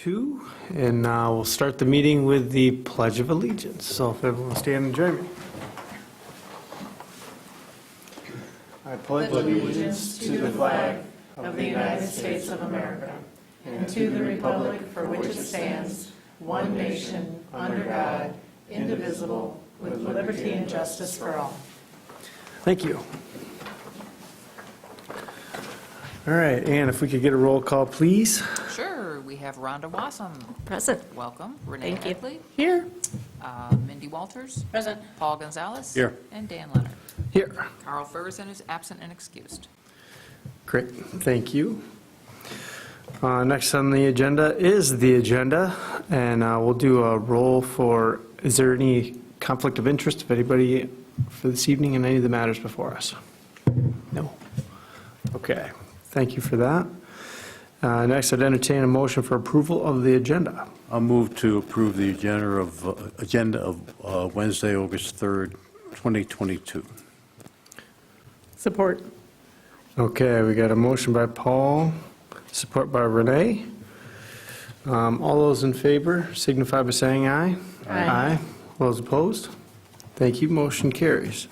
2, and we'll start the meeting with the Pledge of Allegiance. So if everyone will stand and join me. I pledge allegiance to the flag of the United States of America and to the republic for which it stands, one nation, under God, indivisible, with liberty and justice for all. Thank you. All right, and if we could get a roll call, please. Sure, we have Rhonda Wassam. Present. Welcome. Renee Thank you. Headley. Here. Mindy Walters. Present. Paul Gonzalez. Here. And Dan Leonard. Here. Carl Ferguson is absent and excused. Great, thank you. Next on the agenda is the agenda, and we'll do a roll for, is there any conflict of interest of anybody for this evening in any of the matters before us? No. Okay, thank you for that. Next, I'd entertain a motion for approval of the agenda. I'll move to approve the agenda of Wednesday, August 3rd, 2022. Support. Okay, we got a motion by Paul, support by Renee. All those in favor signify by saying aye. Aye. All those opposed? Thank you, motion carries.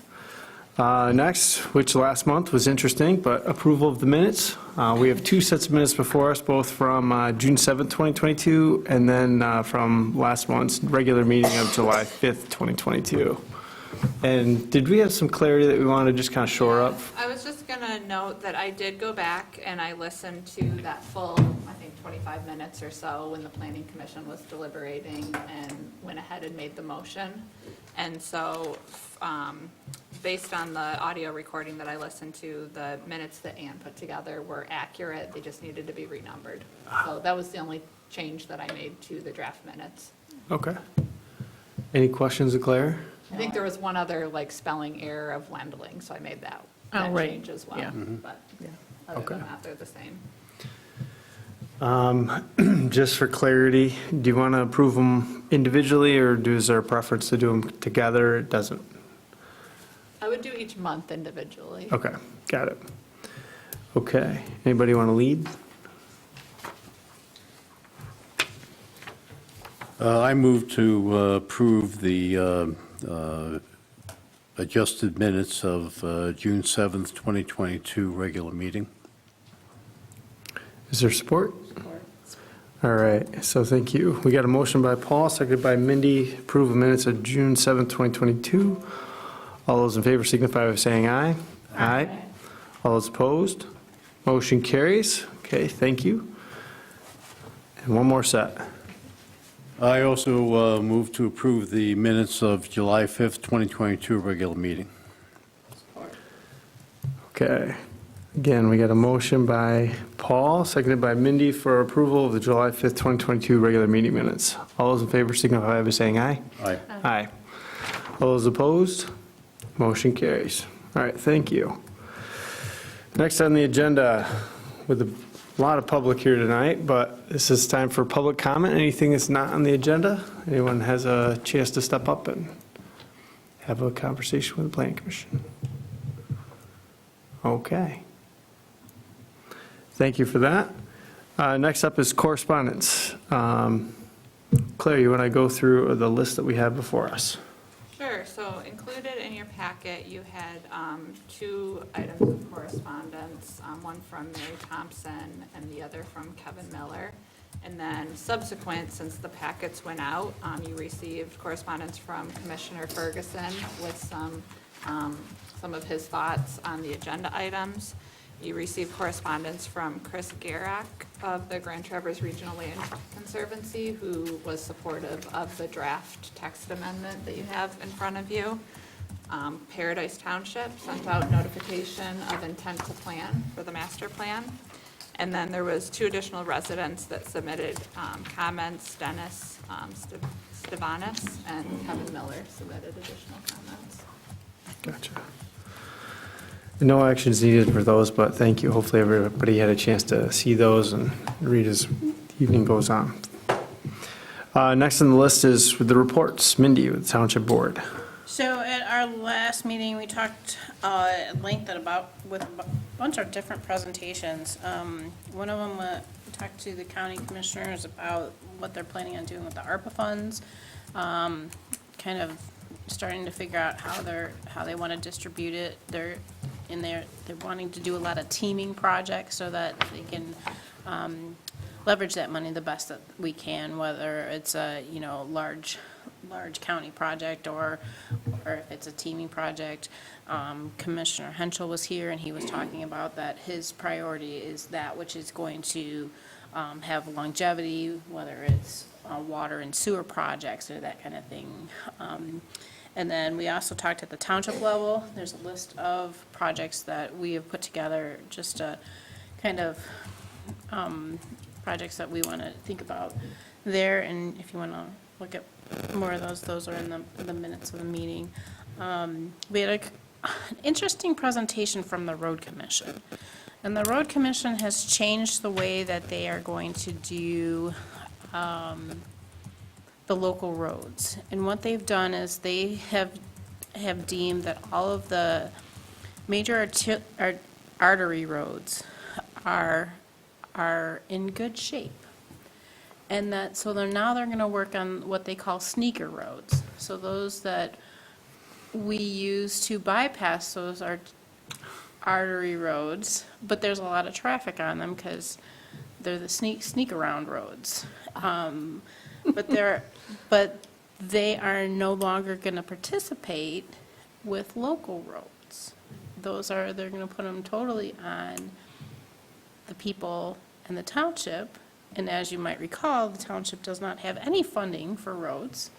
Next, which last month was interesting, but approval of the minutes. We have 2 sets of minutes before us, both from June 7th, 2022, and then from last month's regular meeting of July 5th, 2022. And did we have some clarity that we wanted to just kind of shore up? I was just going to note that I did go back and I listened to that full, I think, 25 minutes or so when the Planning Commission was deliberating and went ahead and made the motion. And so based on the audio recording that I listened to, the minutes that Ann put together were accurate. They just needed to be renumbered. So that was the only change that I made to the draft minutes. Okay. Any questions of Claire? I think there was one other like spelling error of Wendling, so I made that Oh, right. change as well. Yeah. But other Okay. than that, they're the same. Just for clarity, do you want to approve them individually, or is there a preference to do them together? It doesn't. I would do each month individually. Okay, got it. Okay, anybody want to lead? I move to approve the adjusted minutes of June 7th, 2022 regular meeting. Is there support? All right, so thank you. We got a motion by Paul, seconded by Mindy, approve the minutes of June 7th, 2022. All those in favor signify by saying aye. Aye. All those opposed? Motion carries. Okay, thank you. And one more set. I also move to approve the minutes of July 5th, 2022 regular meeting. Okay. Again, we got a motion by Paul, seconded by Mindy for approval of the July 5th, 2022 regular meeting minutes. All those in favor signify by saying aye. Aye. Aye. All those opposed? Motion carries. All right, thank you. Next on the agenda, with a lot of public here tonight, but this is time for public comment. Anything that's not on the agenda? Anyone has a chance to step up and have a conversation with the Planning Commission? Okay. Thank you for that. Next up is correspondence. Claire, you want to go through the list that we have before us? Sure, so included in your packet, you had 2 items of correspondence, one from Mary Thompson and the other from Kevin Miller. And then subsequent, since the packets went out, you received correspondence from Commissioner Ferguson with some of his thoughts on the agenda items. You received correspondence from Chris Garak of the Grand Traverse Regional Land Conservancy, who was supportive of the draft text amendment that you have in front of you. Paradise Township sent out notification of intent to plan for the master plan. And then there was 2 additional residents that submitted comments. Dennis Stevanis and Kevin Miller submitted additional comments. Gotcha. No actions needed for those, but thank you. Hopefully everybody had a chance to see those and read as the evening goes on. Next on the list is with the reports. Mindy with the Township Board. So at our our last meeting, we talked at length with a bunch of different presentations. One of them, we talked to the county commissioners about what they're planning on doing with the ARPA funds, kind of starting to figure out how they want to distribute it. They're wanting to do a lot of teaming projects so that they can leverage that money the best that we can, whether it's a, large county project or if it's a teaming project. Commissioner Henschel was here, and he was talking about that his priority is that which is going to have longevity, whether it's water and sewer projects or that kind of thing. And then we also talked at the township level. There's a list of projects that we have put together, just to kind of projects that we want to think about there. And if you want to look at more of those are in the minutes of the meeting. We had an interesting presentation from the Road Commission. And the Road Commission has changed the way that they are going to do the local roads. And what they've done is they have deemed that all of the major artery roads are in good shape. And so they're going to work on what they call sneaker roads. So those that we use to bypass those artery roads, but there's a lot of traffic on them because they're the sneak around roads. But they are no longer going to participate with local roads. They're going to put them totally on the people and the township. And as you might recall, the township does not have any funding for roads.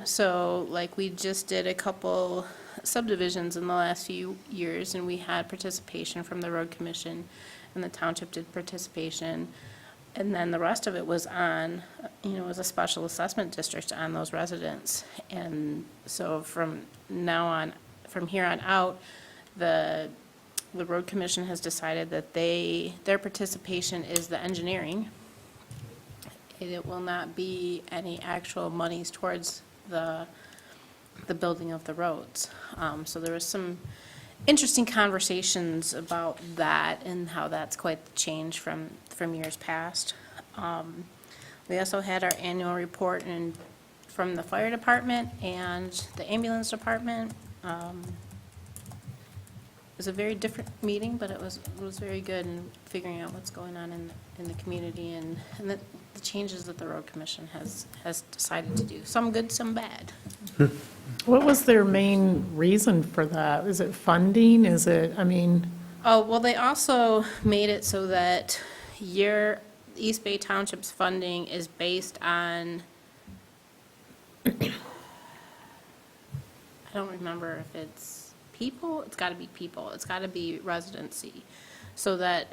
So like we just did a couple subdivisions in the last few years, and we had participation from the Road Commission, and the township did participation. And then the rest of it was on, was a special assessment district on those residents. And so from here on out, the Road Commission has decided that their participation is the engineering. It will not be any actual monies towards the building of the roads. So there was some interesting conversations about that and how that's quite the change from years past. We also had our annual report from the fire department and the ambulance department. It was a very different meeting, but it was very good in figuring out what's going on in the community and the changes that the Road Commission has decided to do. Some good, some bad. What was their main reason for that? Is it funding? Oh, well, they also made it so that East Bay Township's funding is based on, I don't remember if it's people, it's got to be people, it's got to be residency. So that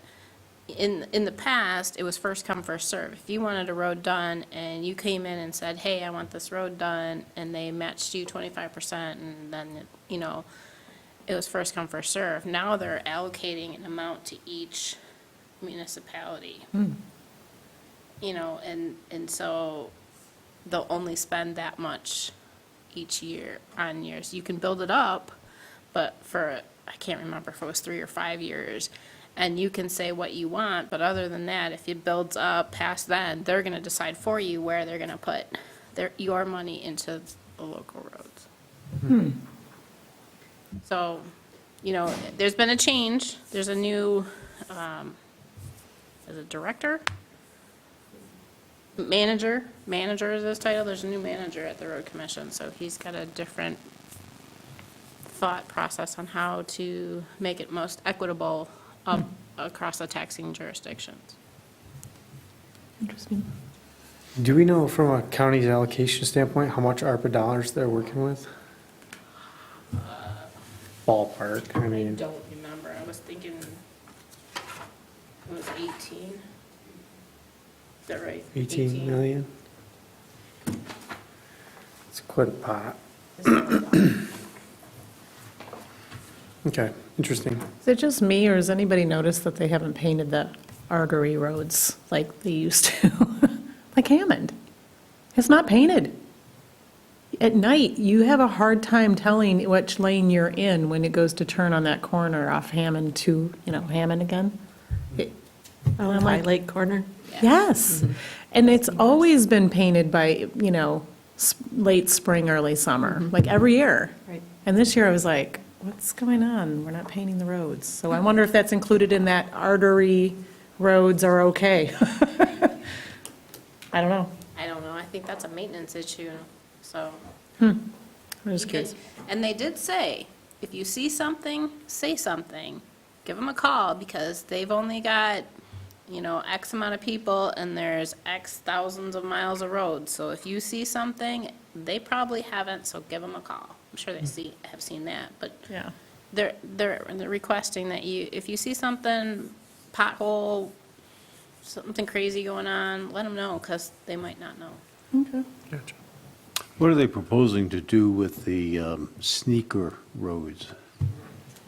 in the past, it was first come, first serve. If you wanted a road done and you came in and said, hey, I want this road done, and they matched you 25%, and then, it was first come, first serve. Now they're allocating an amount to each municipality. And so they'll only spend that much each year on years. You can build it up, but I can't remember if it was 3 or 5 years, and you can say what you want, but other than that, if it builds up past then, they're going to decide for you where they're going to put your money into the local roads. So, there's been a change. There's a new, is it director? Manager is his title. There's a new manager at the Road Commission, so he's got a different thought process on how to make it most equitable across the taxing jurisdictions. Interesting. Do we know from a county's allocation standpoint how much ARPA dollars they're working with? Ballpark, I I mean, don't remember. I was thinking it was 18. Is that right? 18 million? It's quite a pot. Okay, interesting. Is it just me, or has anybody noticed that they haven't painted the artery roads like they used to? Like Hammond. It's not painted. at night, you have a hard time telling which lane you're in when it goes to turn on that corner off Hammond to, Hammond again. I'm like, Lake Corner. yes. And it's always been painted by, late spring, early summer, like every year. Right. And this year I was like, what's going on? We're not painting the roads. So I wonder if that's included in that artery roads are okay. I don't know. I don't know, I think that's a maintenance issue, so. I'm just you curious. can- And they did say, if you see something, say something. Give them a call, because they've only got, X amount of people, and there's X thousands of miles of road. So if you see something, they probably haven't, so give them a call. I'm sure they have seen that, but Yeah. they're requesting that if you see something, pothole, something crazy going on, let them know, because they might not know. Okay. Gotcha. What are they proposing to do with the sneaker roads?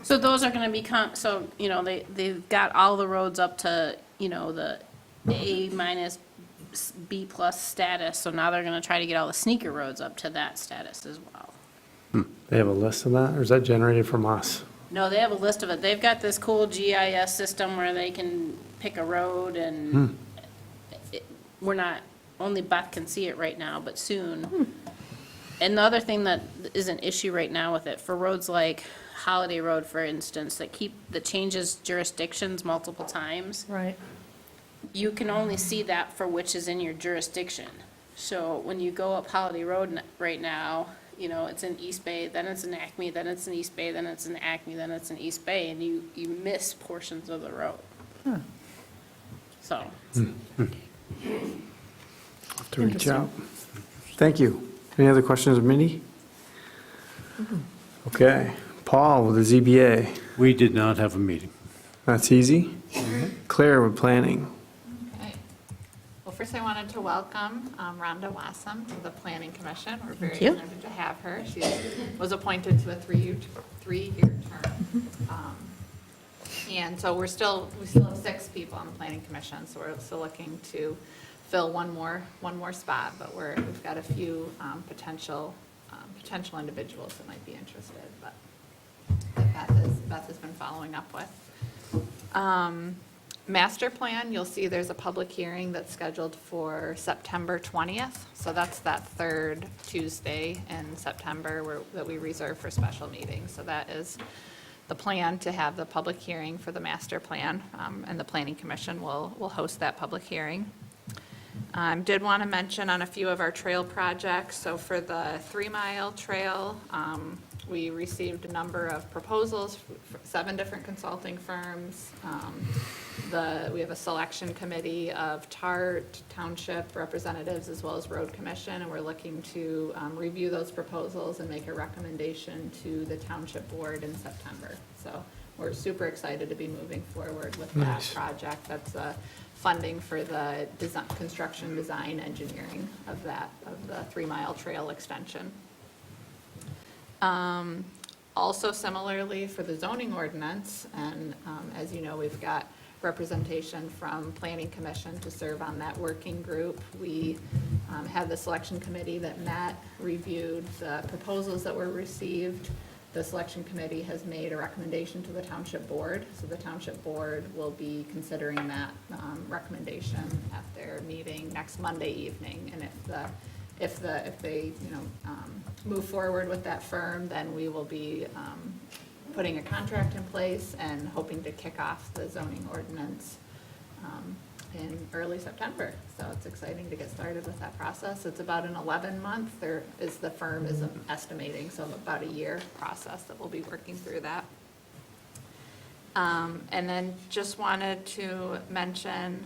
So those are gonna become, they've got all the roads up to, the A minus B plus status, so now they're gonna try to get all the sneaker roads up to that status as well. They have a list of that, or is that generated from us? No, they have a list of it. They've got this cool GIS system where they can pick a road and we're not, only Beth can see it right now, but soon. And the other thing that is an issue right now with it, for roads like Holiday Road, for instance, that changes jurisdictions multiple times, Right. you can only see that for which is in your jurisdiction. So when you go up Holiday Road right now, it's in East Bay, then it's in Acme, then it's in East Bay, then it's in Acme, then it's in East Bay, and you miss portions of the road. So, Have to reach out. Thank you. Any other questions of Mindy? Okay. Paul with the ZBA. We did not have a meeting. That's easy. Claire with planning. Okay. Well, first I wanted to welcome Rhonda Wassam to the Planning Commission. We're very you. honored to have her. She was appointed to a three-year term. And so we still have 6 people on the Planning Commission, so we're still looking to fill one more spot, but we've got a few potential individuals that might be interested, but that Beth has been following up with. Master plan, you'll see there's a public hearing that's scheduled for September 20th. So that's that third Tuesday in September that we reserve for special meetings. So that is the plan, to have the public hearing for the master plan, and the Planning Commission will host that public hearing. Did want to mention on a few of our trail projects. So for the 3-mile trail, we received a number of proposals, 7 different consulting firms. We have a selection committee of TART, township representatives, as well as road commission, and we're looking to review those proposals and make a recommendation to the township board in September. So we're super excited to be moving forward with that Nice. project. That's funding for the construction, design, engineering of the 3-mile trail extension. Also similarly for the zoning ordinance, and as you know, we've got representation from Planning Commission to serve on that working group. We have the selection committee that met, reviewed the proposals that were received. The selection committee has made a recommendation to the township board, so the township board will be considering that recommendation at their meeting next Monday evening. And if they move forward with that firm, then we will be putting a contract in place and hoping to kick off the zoning ordinance in early September. So it's exciting to get started with that process. It's about an 11-month, the firm is estimating, so about a year process that we'll be working through that. And then just wanted to mention,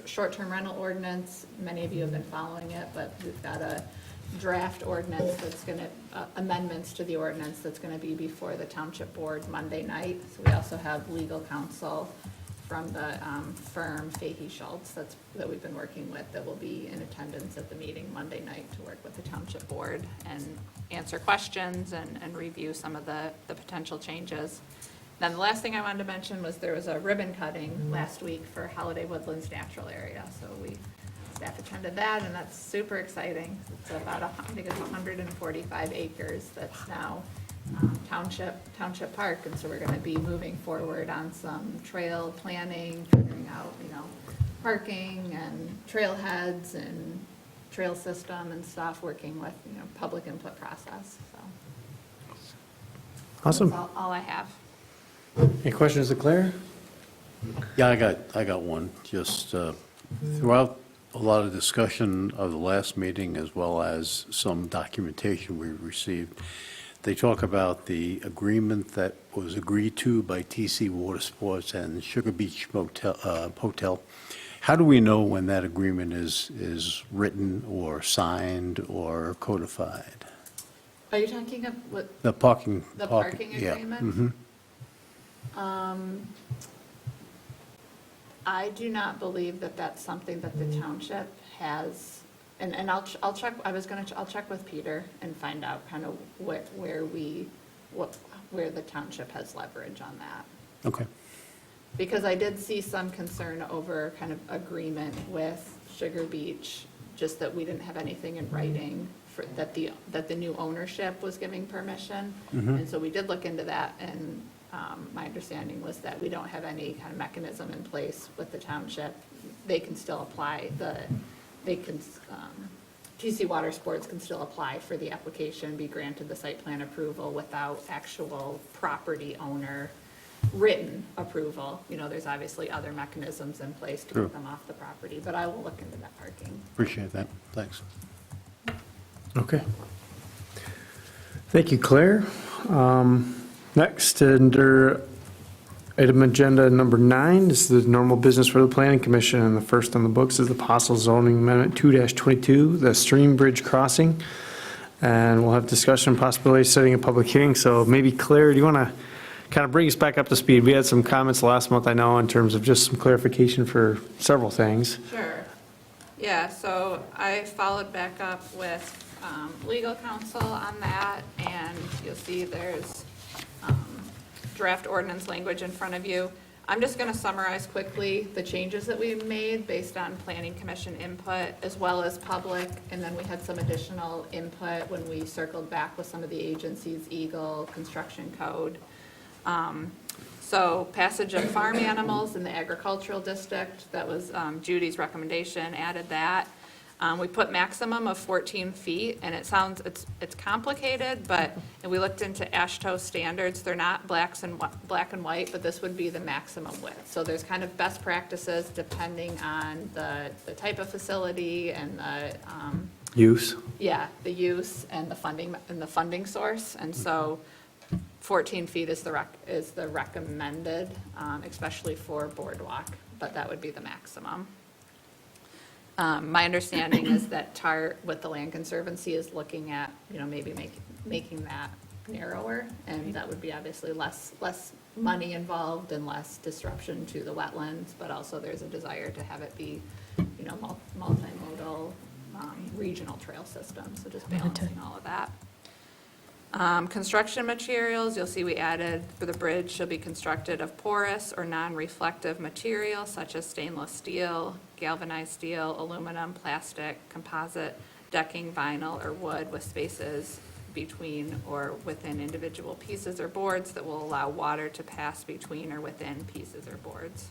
short-term rental ordinance, many of you have been following it, but we've got a draft ordinance that's going to, amendments to the ordinance that's going to be before the township board Monday night. So we also have legal counsel from the firm Fahey Schultz that we've been working with, that will be in attendance at the meeting Monday night to work with the township board and answer questions and review some of the potential changes. Then the last thing I wanted to mention was there was a ribbon cutting last week for Holiday Woodlands Natural Area. So staff attended that, and that's super exciting. It's about, I think it's 145 acres that's now Township Park, and so we're gonna be moving forward on some trail planning, figuring out, parking and trailheads and trail system and stuff, working with, public input process, so. Awesome. That's all I have. Any questions of Claire? Yeah, I got one. Just throughout a lot of discussion of the last meeting, as well as some documentation we received, they talk about the agreement that was agreed to by TC Water Sports and Sugar Beach Hotel. How do we know when that agreement is written or signed or codified? Are you talking of what, The parking. the parking yeah. agreement? I do not believe that that's something that the township has, and I'll check, I'll check with Peter and find out kind of where the township has leverage on that. Okay. Because I did see some concern over kind of agreement with Sugar Beach, just that we didn't have anything in writing for, that the new ownership was giving permission. And so we did look into that, and my understanding was that we don't have any kind of mechanism in place with the township. They can still apply TC Water Sports can still apply for the application, be granted the site plan approval without actual property owner written approval. There's obviously other mechanisms in place to Sure. get them off the property, but I will look into that parking. Appreciate that. Thanks. Okay. Thank you, Claire. Next, under item agenda number 9 is the normal business for the Planning Commission, and the first on the books is the possible zoning amendment 2-22, the Stream Bridge Crossing. And we'll have discussion, possibility of setting a public hearing. So maybe Claire, do you want to kind of bring us back up to speed? We had some comments last month, I know, in terms of just some clarification for several things. Sure. Yeah, so I followed back up with legal counsel on that, and you'll see there's draft ordinance language in front of you. I'm just going to summarize quickly the changes that we made based on Planning Commission input as well as public, and then we had some additional input when we circled back with some of the agencies, Eagle, Construction Code. So passage of farm animals in the agricultural district, that was Judy's recommendation, added that. We put maximum of 14 feet, and it's complicated, but and we looked into AASHTO standards. They're not black and white, but this would be the maximum width. So there's kind of best practices depending on the type of facility and the Use. yeah, the use and the funding source. And so 14 feet is the recommended, especially for boardwalk, but that would be the maximum. My understanding is that TART with the Land Conservancy is looking at, maybe making that narrower, and that would be obviously less money involved and less disruption to the wetlands, but also there's a desire to have it be, multimodal, regional trail system, so just balancing all of that. Construction materials, you'll see we added for the bridge shall be constructed of porous or non-reflective material such as stainless steel, galvanized steel, aluminum, plastic, composite, decking, vinyl, or wood with spaces between or within individual pieces or boards that will allow water to pass between or within pieces or boards.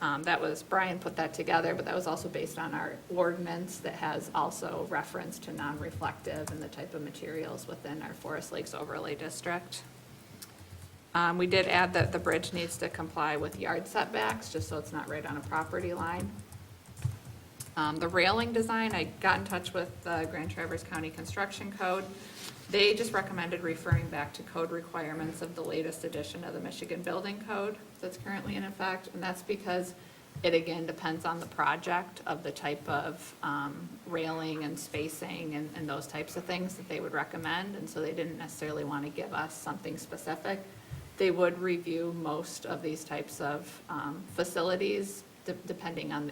That was, Brian put that together, but that was also based on our ordinance that has also reference to non-reflective and the type of materials within our Forest Lakes Overlay District. We did add that the bridge needs to comply with yard setbacks, just so it's not right on a property line. The railing design, I got in touch with the Grand Traverse County Construction Code. They just recommended referring back to code requirements of the latest edition of the Michigan Building Code that's currently in effect, and that's because it again depends on the project of the type of railing and spacing and those types of things that they would recommend, and so they didn't necessarily want to give us something specific. They would review most of these types of facilities, depending on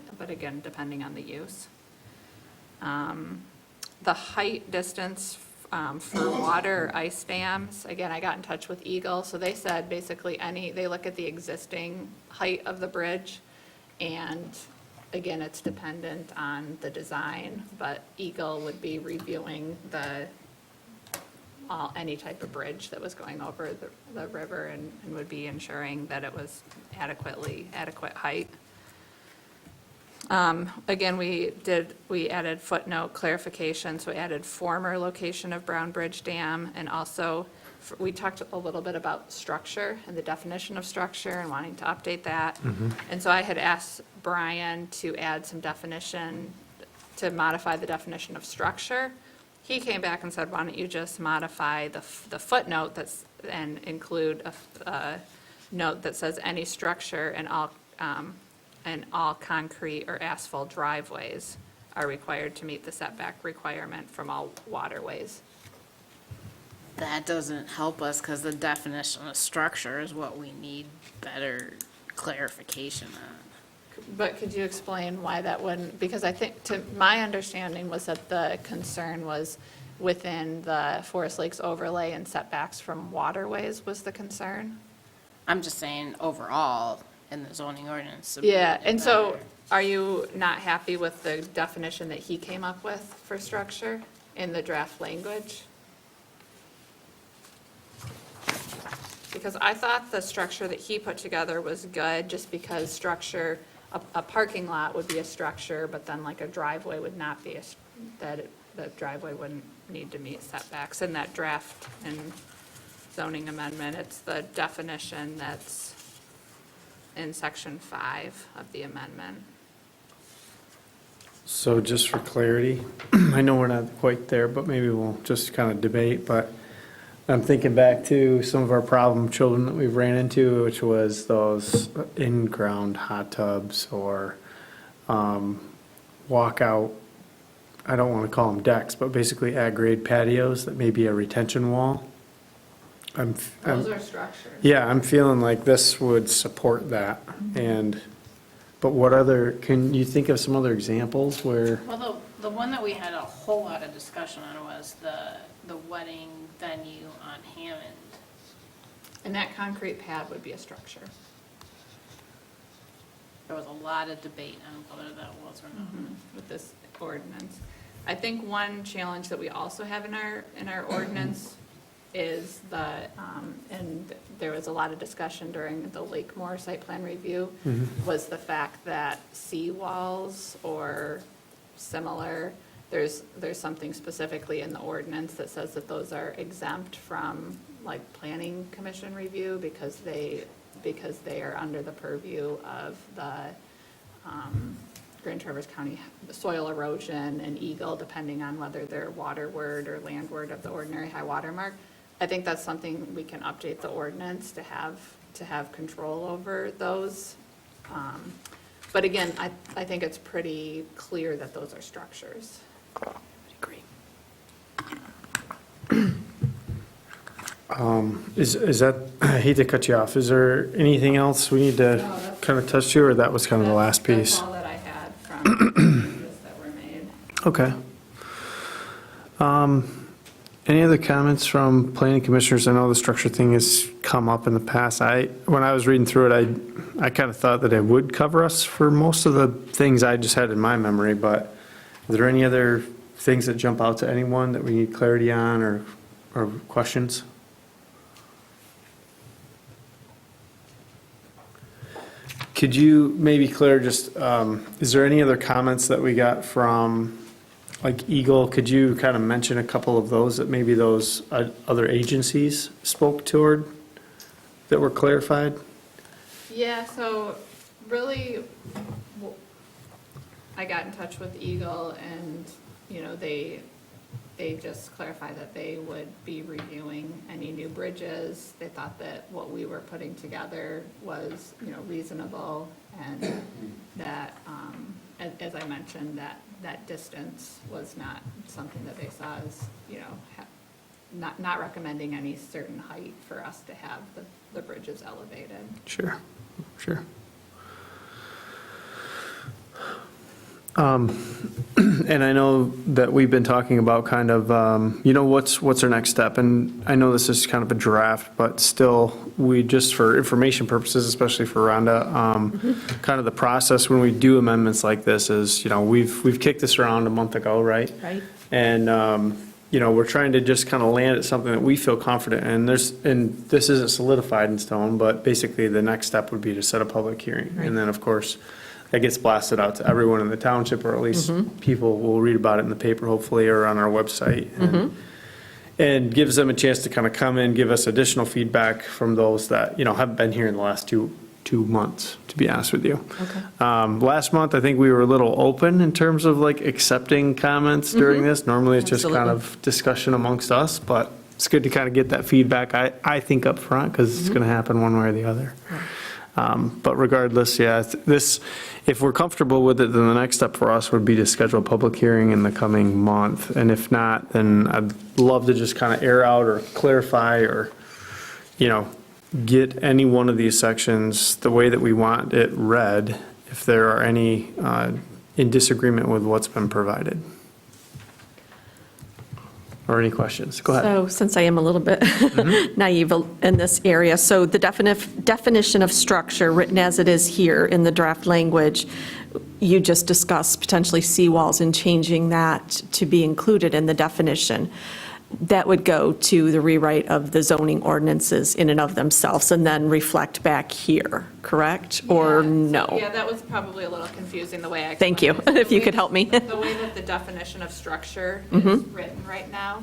the use. The height distance for water ice dams, again, I got in touch with Eagle, so they said basically they look at the existing height of the bridge and again, it's dependent on the design, but Eagle would be reviewing any type of bridge that was going over the river and would be ensuring that it was adequate height. Again, we added footnote clarification, so we added former location of Brown Bridge Dam, and also we talked a little bit about structure and the definition of structure and wanting to update that. And so I had asked Brian to add some definition, to modify the definition of structure. He came back and said, why don't you just modify the footnote and include a note that says any structure and all concrete or asphalt driveways are required to meet the setback requirement from all waterways. That doesn't help us because the definition of structure is what we need better clarification on. But could you explain why that wouldn't, because I think, my understanding was that the concern was within the Forest Lakes overlay and setbacks from waterways was the concern? I'm just saying overall in the zoning ordinance. Yeah, and so are you not happy with the definition that he came up with for structure in the draft language? Because I thought the structure that he put together was good, just because structure, a parking lot would be a structure, but then like a driveway would not be, the driveway wouldn't need to meet setbacks. In that draft and zoning amendment, it's the definition that's in section 5 of the amendment. So just for clarity, I know we're not quite there, but maybe we'll just kind of debate, but I'm thinking back to some of our problem children that we've ran into, which was those in-ground hot tubs or walkout, I don't want to call them decks, but basically ag-grade patios that may be a retention wall. Those are structures. Yeah, I'm feeling like this would support that. But what other, can you think of some other examples where? Well, the one that we had a whole lot of discussion on was the wedding venue on Hammond. And that concrete pad would be a structure. There was a lot of debate on whether that was or not. With this ordinance. I think one challenge that we also have in our ordinance is and there was a lot of discussion during the Lakemore site plan review, was the fact that seawalls or similar, there's something specifically in the ordinance that says that those are exempt from like planning commission review because they are under the purview of the Grand Traverse County soil erosion and Eagle, depending on whether they're waterward or landward of the ordinary high water mark. I think that's something we can update the ordinance to have control over those. But again, I think it's pretty clear that those are structures. Is that, I hate to cut you off, is there anything else we need to kind of touch to, or that was kind of the last piece? That's all that I had from changes that were made. Okay. Any other comments from planning commissioners? I know the structure thing has come up in the past. When I was reading through it, I kind of thought that it would cover us for most of the things I just had in my memory, but is there any other things that jump out to anyone that we need clarity on or questions? Could you maybe, Claire, just, is there any other comments that we got from, like Eagle? Could you kind of mention a couple of those that maybe those other agencies spoke toward that were clarified? Yeah, so really, I got in touch with Eagle and, they just clarified that they would be reviewing any new bridges. They thought that what we were putting together was, reasonable, and that, as I mentioned, that distance was not something that they saw as, not recommending any certain height for us to have the bridges elevated. Sure. And I know that we've been talking about kind of, what's our next step? And I know this is kind of a draft, but still, we just for information purposes, especially for Rhonda, kind of the process when we do amendments like this is, we've kicked this around a month ago, right? Right. And, we're trying to just kind of land at something that we feel confident in. And this isn't solidified in stone, but basically the next step would be to set a public hearing. Right. And then, of course, that gets blasted out to everyone in the township, or at least people will read about it in the paper, hopefully, or on our website. And gives them a chance to kind of come in, give us additional feedback from those that, haven't been here in the last two months, to be honest with you. Okay. Last month, I think we were a little open in terms of like accepting comments during this. Normally, it's just kind of discussion amongst us, but it's good to kind of get that feedback, I think, up front, because it's going to happen one way or the other. But regardless, if we're comfortable with it, then the next step for us would be to schedule a public hearing in the coming month. And if not, then I'd love to just kind of air out or clarify or, get any one of these sections the way that we want it read, if there are any in disagreement with what's been provided. Or any questions? Go ahead. So since I am a little bit naive in this area, so the definition of structure, written as it is here in the draft language, you just discussed potentially seawalls and changing that to be included in the definition. That would go to the rewrite of the zoning ordinances in and of themselves and then reflect back here, correct? Or no? Yeah, that was probably a little confusing the way I. Thank you, explained it. if you could help me. The way that the definition of structure is written right now,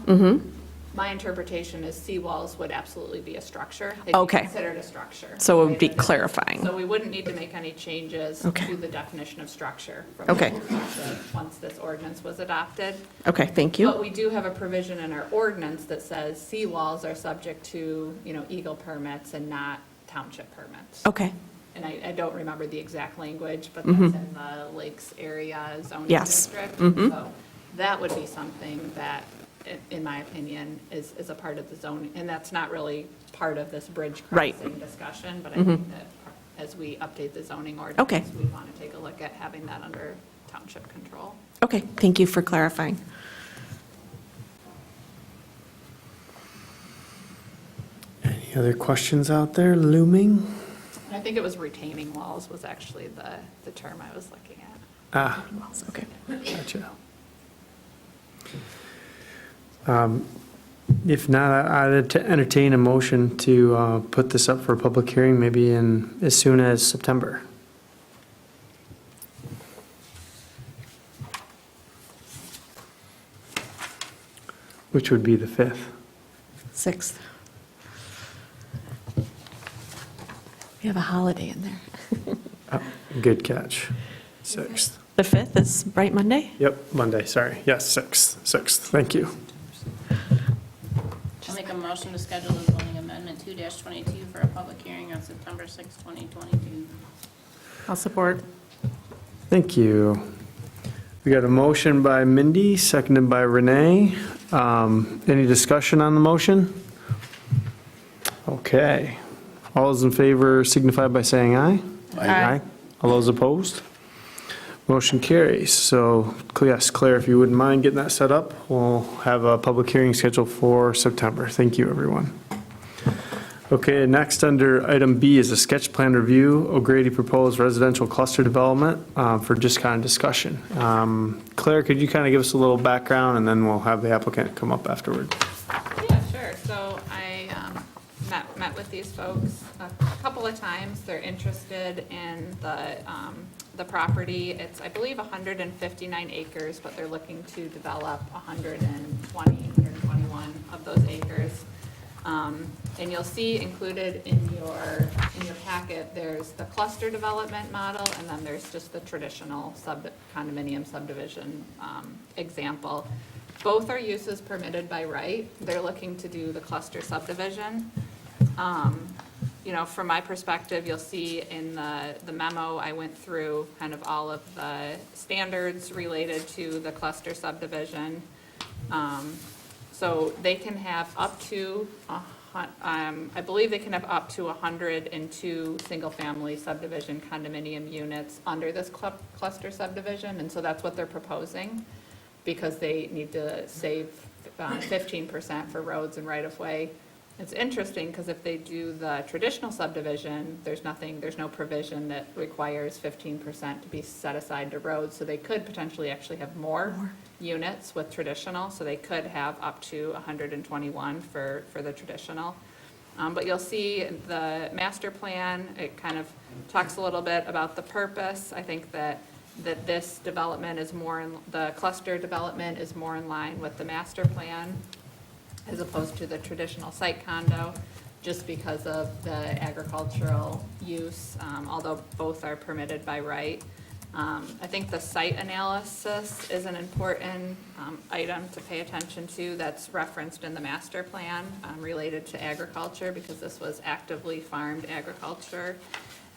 my interpretation is seawalls would absolutely be a structure. They'd be Okay. considered a structure. So it the would way be that it is. clarifying. So we wouldn't need to make any changes Okay. to the definition of structure from Okay. the perspective once this ordinance was adopted. Okay, thank But you. we do have a provision in our ordinance that says seawalls are subject to, Eagle permits and not township permits. Okay, And I don't remember the exact language, but that's in the Lakes Area zoning Yes. district. So that would be something that, in my opinion, is a part of the zoning, and that's not really part of this bridge Right. crossing discussion, but I think that as we update the zoning ordinance, Okay. we want to take a look at having that under township control. okay, thank you for clarifying. Any other questions out there looming? I think it was retaining walls was actually the term I was looking at. Ah, Okay. gotcha. If not, I'd entertain a motion to put this up for a public hearing, maybe in as soon as September. Which would be the 5th. 6th. We have a holiday in there. Good catch. 6th. The 5th is Bright Monday? Yep, Monday, sorry. Yes, 6th. Thank you. I'll make a motion to schedule the zoning amendment 2-22 for a public hearing on September 6, 2022. I'll support. Thank you. We got a motion by Mindy, seconded by Renee. Any discussion on the motion? Okay. All those in favor signify by saying aye. Aye. All those opposed? Motion carries. So, yes, Claire, if you wouldn't mind getting that set up, we'll have a public hearing scheduled for September. Thank you, everyone. Okay, next under item B is a sketch plan review, O'Grady proposed residential cluster development for just kind of discussion. Claire, could you kind of give us a little background, and then we'll have the applicant come up afterward. Yeah, sure. So I met with these folks a couple of times. They're interested in the property. It's, I believe, 159 acres, but they're looking to develop 121 of those acres. And you'll see included in your packet, there's the cluster development model, and then there's just the traditional condominium subdivision example. Both are uses permitted by right. They're looking to do the cluster subdivision. From my perspective, you'll see in the memo, I went through kind of all of the standards related to the cluster subdivision. So they can have up to I believe they can have up to 102 single-family subdivision condominium units under this cluster subdivision, and so that's what they're proposing, because they need to save 15% for roads and right-of-way. It's interesting, because if they do the traditional subdivision, there's no provision that requires 15% to be set aside to roads, so they could potentially actually have more units with traditional, so they could have up to 121 for the traditional. But you'll see the master plan, it kind of talks a little bit about the purpose. I think that this development is the cluster development is more in line with the master plan as opposed to the traditional site condo, just because of the agricultural use, although both are permitted by right. I think the site analysis is an important item to pay attention to that's referenced in the master plan related to agriculture, because this was actively farmed agriculture.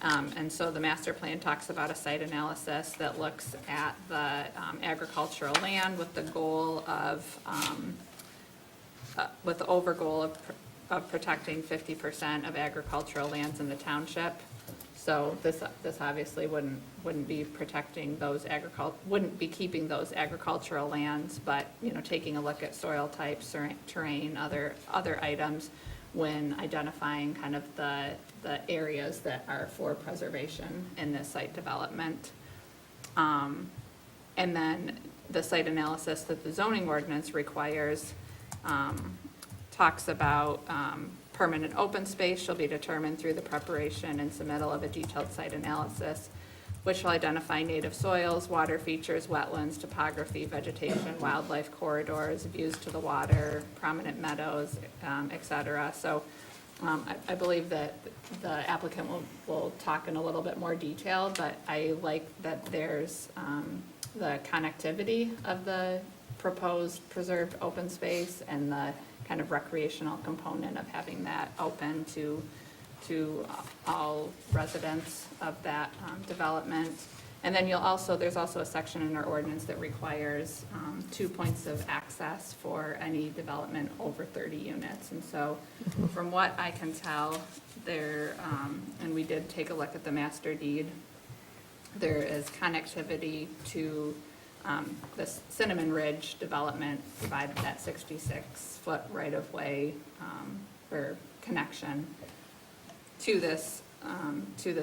And so the master plan talks about a site analysis that looks at the agricultural land with the goal of, with the over goal of protecting 50% of agricultural lands in the township. So this obviously wouldn't be protecting those wouldn't be keeping those agricultural lands, but, you know, taking a look at soil types, terrain, other items when identifying kind of the areas that are for preservation in this site development. And then the site analysis that the zoning ordinance requires talks about permanent open space shall be determined through the preparation and submittal of a detailed site analysis, which will identify native soils, water features, wetlands, topography, vegetation, wildlife corridors, views to the water, prominent meadows, et cetera. So I believe that the applicant will talk in a little bit more detail, but I like that there's the connectivity of the proposed preserved open space and the kind of recreational component of having that open to all residents of that development. And then there's also a section in our ordinance that requires 2 points of access for any development over 30 units. And so from what I can tell, there, and we did take a look at the master deed, there is connectivity to this Cinnamon Ridge development, provided that 66-foot right-of-way or connection to this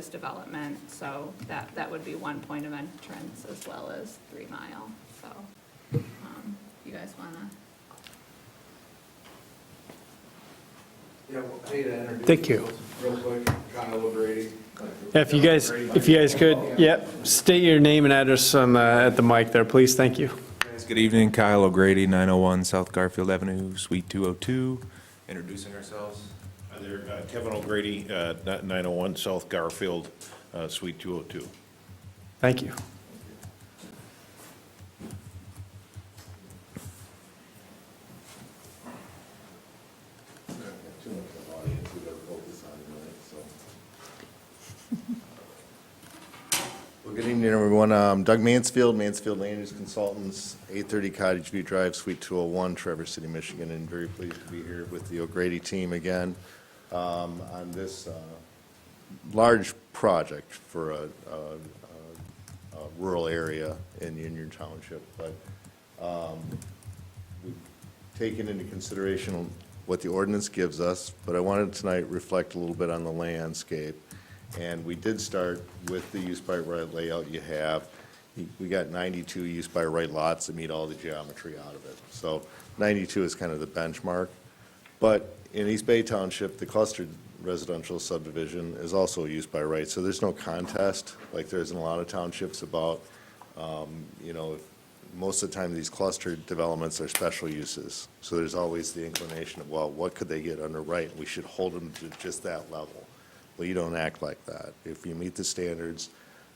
development. So that would be 1 point of entrance as well as 3 Mile. So you guys wanna? Yeah, well, hey, to introduce Thank you. ourselves real quick, Kyle O'Grady. If you guys could, state your name and address at the mic there, please. Thank you. Good evening, Kyle O'Grady, 901 South Garfield Avenue, Suite 202. Introducing ourselves. Hi there, Kevin O'Grady, 901 South Garfield, Suite 202. Thank you. Well, good evening, everyone. Doug Mansfield, Mansfield Land Use Consultants, 830 Cottage View Drive, Suite 201, Traverse City, Michigan, and very pleased to be here with the O'Grady team again on this large project for a rural area in Union Township. But we've taken into consideration what the ordinance gives us, but I wanted tonight reflect a little bit on the landscape. And we did start with the use by right layout you have. We got 92 use by right lots that meet all the geometry out of it. So 92 is kind of the benchmark. But in East Bay Township, the clustered residential subdivision is also use by right. So there's no contest like there is in a lot of townships about, most of the time these clustered developments are special uses. So there's always the inclination of, well, what could they get under right? We should hold them to just that level. Well, you don't act like that. If you meet the standards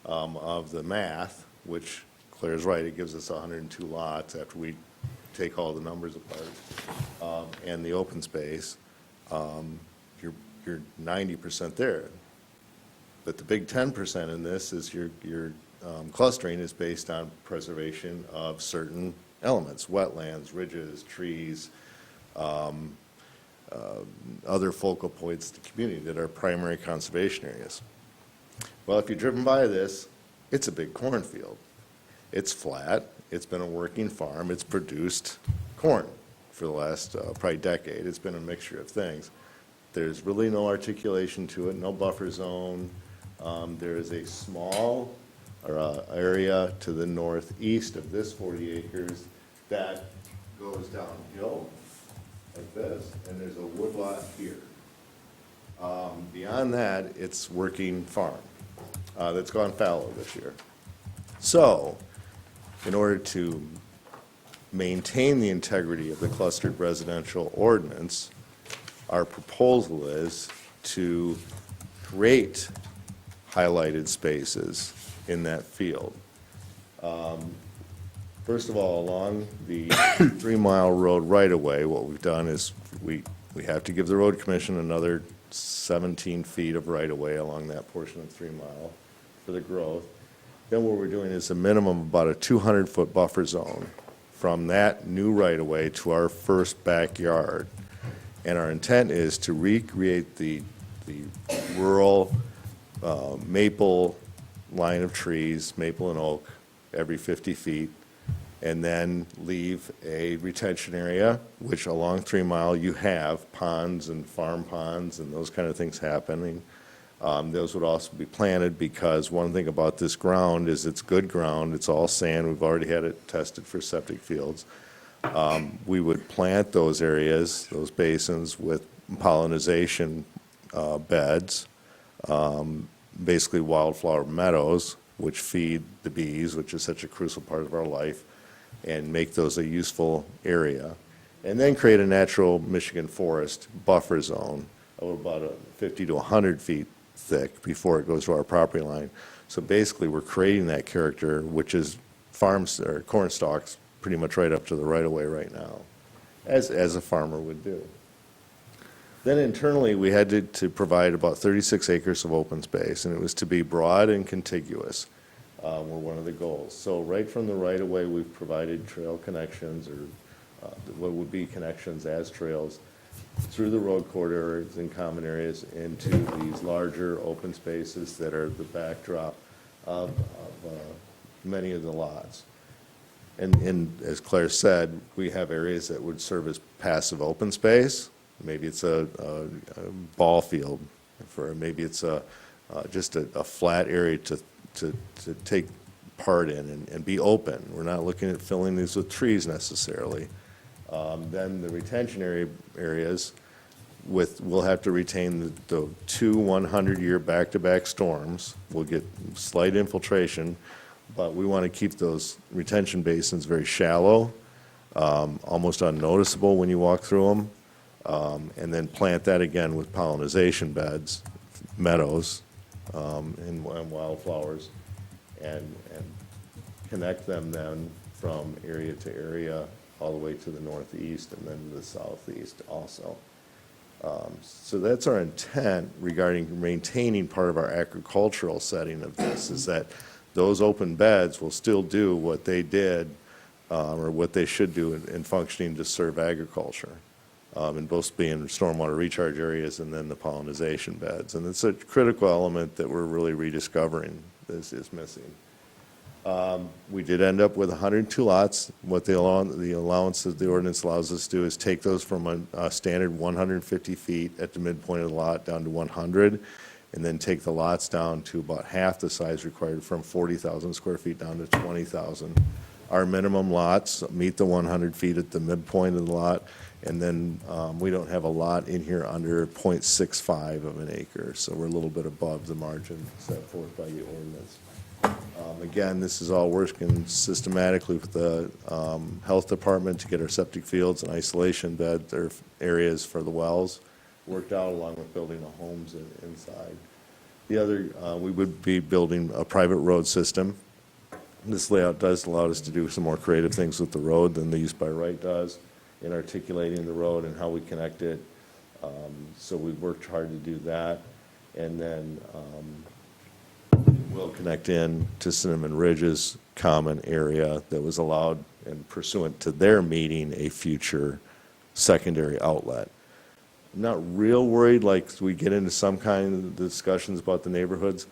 of the math, which Claire's right, it gives us 102 lots after we take all the numbers apart, and the open space, you're 90% there. But the big 10% in this is your clustering is based on preservation of certain elements, wetlands, ridges, trees, other focal points of the community that are primary conservation areas. Well, if you've driven by this, it's a big cornfield. It's flat, it's been a working farm, it's produced corn for the last probably decade. It's been a mixture of things. There's really no articulation to it, no buffer zone. There is a small area to the northeast of this 40 acres that goes downhill like this, and there's a woodlot here. Beyond that, it's working farm that's gone fallow this year. So, in order to maintain the integrity of the clustered residential ordinance, our proposal is to create highlighted spaces in that field. First of all, along the 3-mile road right-of-way, what we've done is we have to give the road commission another 17 feet of right-of-way along that portion of 3 Mile for the growth. Then what we're doing is a minimum of about a 200-foot buffer zone from that new right-of-way to our first backyard. And our intent is to recreate the rural maple line of trees, maple and oak, every 50 feet, and then leave a retention area, which along 3 Mile you have ponds and farm ponds and those kind of things happening. Those would also be planted because one thing about this ground is it's good ground. It's all sand. We've already had it tested for septic fields. We would plant those areas, those basins, with pollination beds, basically wildflower meadows, which feed the bees, which is such a crucial part of our life, and make those a useful area. And then create a natural Michigan forest buffer zone of about 50 to 100 feet thick before it goes to our property line. So basically, we're creating that character, which is farms or corn stalks pretty much right up to the right-of-way right now, as a farmer would do. Then internally, we had to provide about 36 acres of open space, and it was to be broad and contiguous were one of the goals. So right from the right-of-way, we've provided trail connections, or what would be connections as trails, through the road corridors and common areas into these larger open spaces that are the backdrop of many of the lots. And as Claire said, we have areas that would serve as passive open space. Maybe it's a ball field, maybe it's just a flat area to take part in and be open. We're not looking at filling these with trees necessarily. Then the retention areas, we'll have to retain the 2 100-year back-to-back storms. We'll get slight infiltration, but we want to keep those retention basins very shallow, almost unnoticeable when you walk through them, and then plant that again with pollination beds, meadows, and wildflowers, and connect them then from area to area all the way to the northeast and then to the southeast also. So that's our intent regarding maintaining part of our agricultural setting of this, is that those open beds will still do what they did or what they should do in functioning to serve agriculture, and both being stormwater recharge areas and then the pollination beds. And it's a critical element that we're really rediscovering is missing. We did end up with 102 lots. What the allowance of the ordinance allows us to do is take those from a standard 150 feet at the midpoint of the lot down to 100, and then take the lots down to about half the size required, from 40,000 square feet down to 20,000. Our minimum lots meet the 100 feet at the midpoint of the lot, and then we don't have a lot in here under 0.65 of an acre, so we're a little bit above the margin set forth by the ordinance. Again, this is all working systematically with the health department to get our septic fields and isolation beds or areas for the wells worked out, along with building the homes inside. The other, we would be building a private road system. This layout does allow us to do some more creative things with the road than the use by right does in articulating the road and how we connect it. So we've worked hard to do that. And then we'll connect in to Cinnamon Ridge's common area that was allowed and pursuant to their meeting a future secondary outlet. not real worried, like we get into some kind of discussions about the neighborhoods.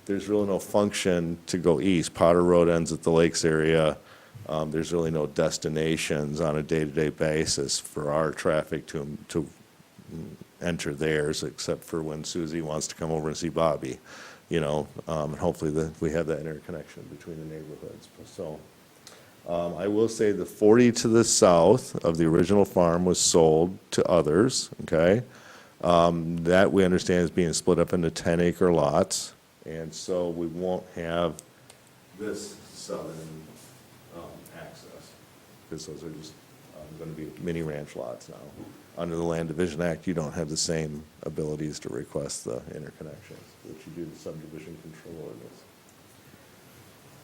There's really no function to go east. Potter Road ends at the lakes area. There's really no destinations on a day-to-day basis for our traffic to enter theirs, except for when Susie wants to come over and see Bobby, and hopefully we have that interconnection between the neighborhoods. So I will say the 40 to the south of the original farm was sold to others, okay? That we understand is being split up into 10-acre lots, and so we won't have this southern access, because those are just going to be mini ranch lots now. Under the Land Division Act, you don't have the same abilities to request the interconnections, which you do the subdivision control ordinance.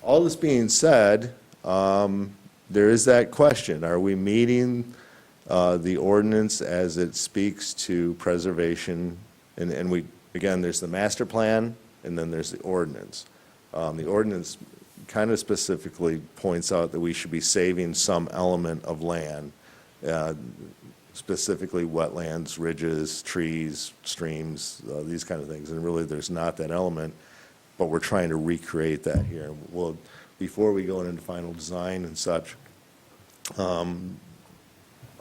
All this being said, there is that question, are we meeting the ordinance as it speaks to preservation? And we, again, there's the master plan, and then there's the ordinance. The ordinance kind of specifically points out that we should be saving some element of land, specifically wetlands, ridges, trees, streams, these kind of things. And really, there's not that element, but we're trying to recreate that here. Well, before we go into final design and such, are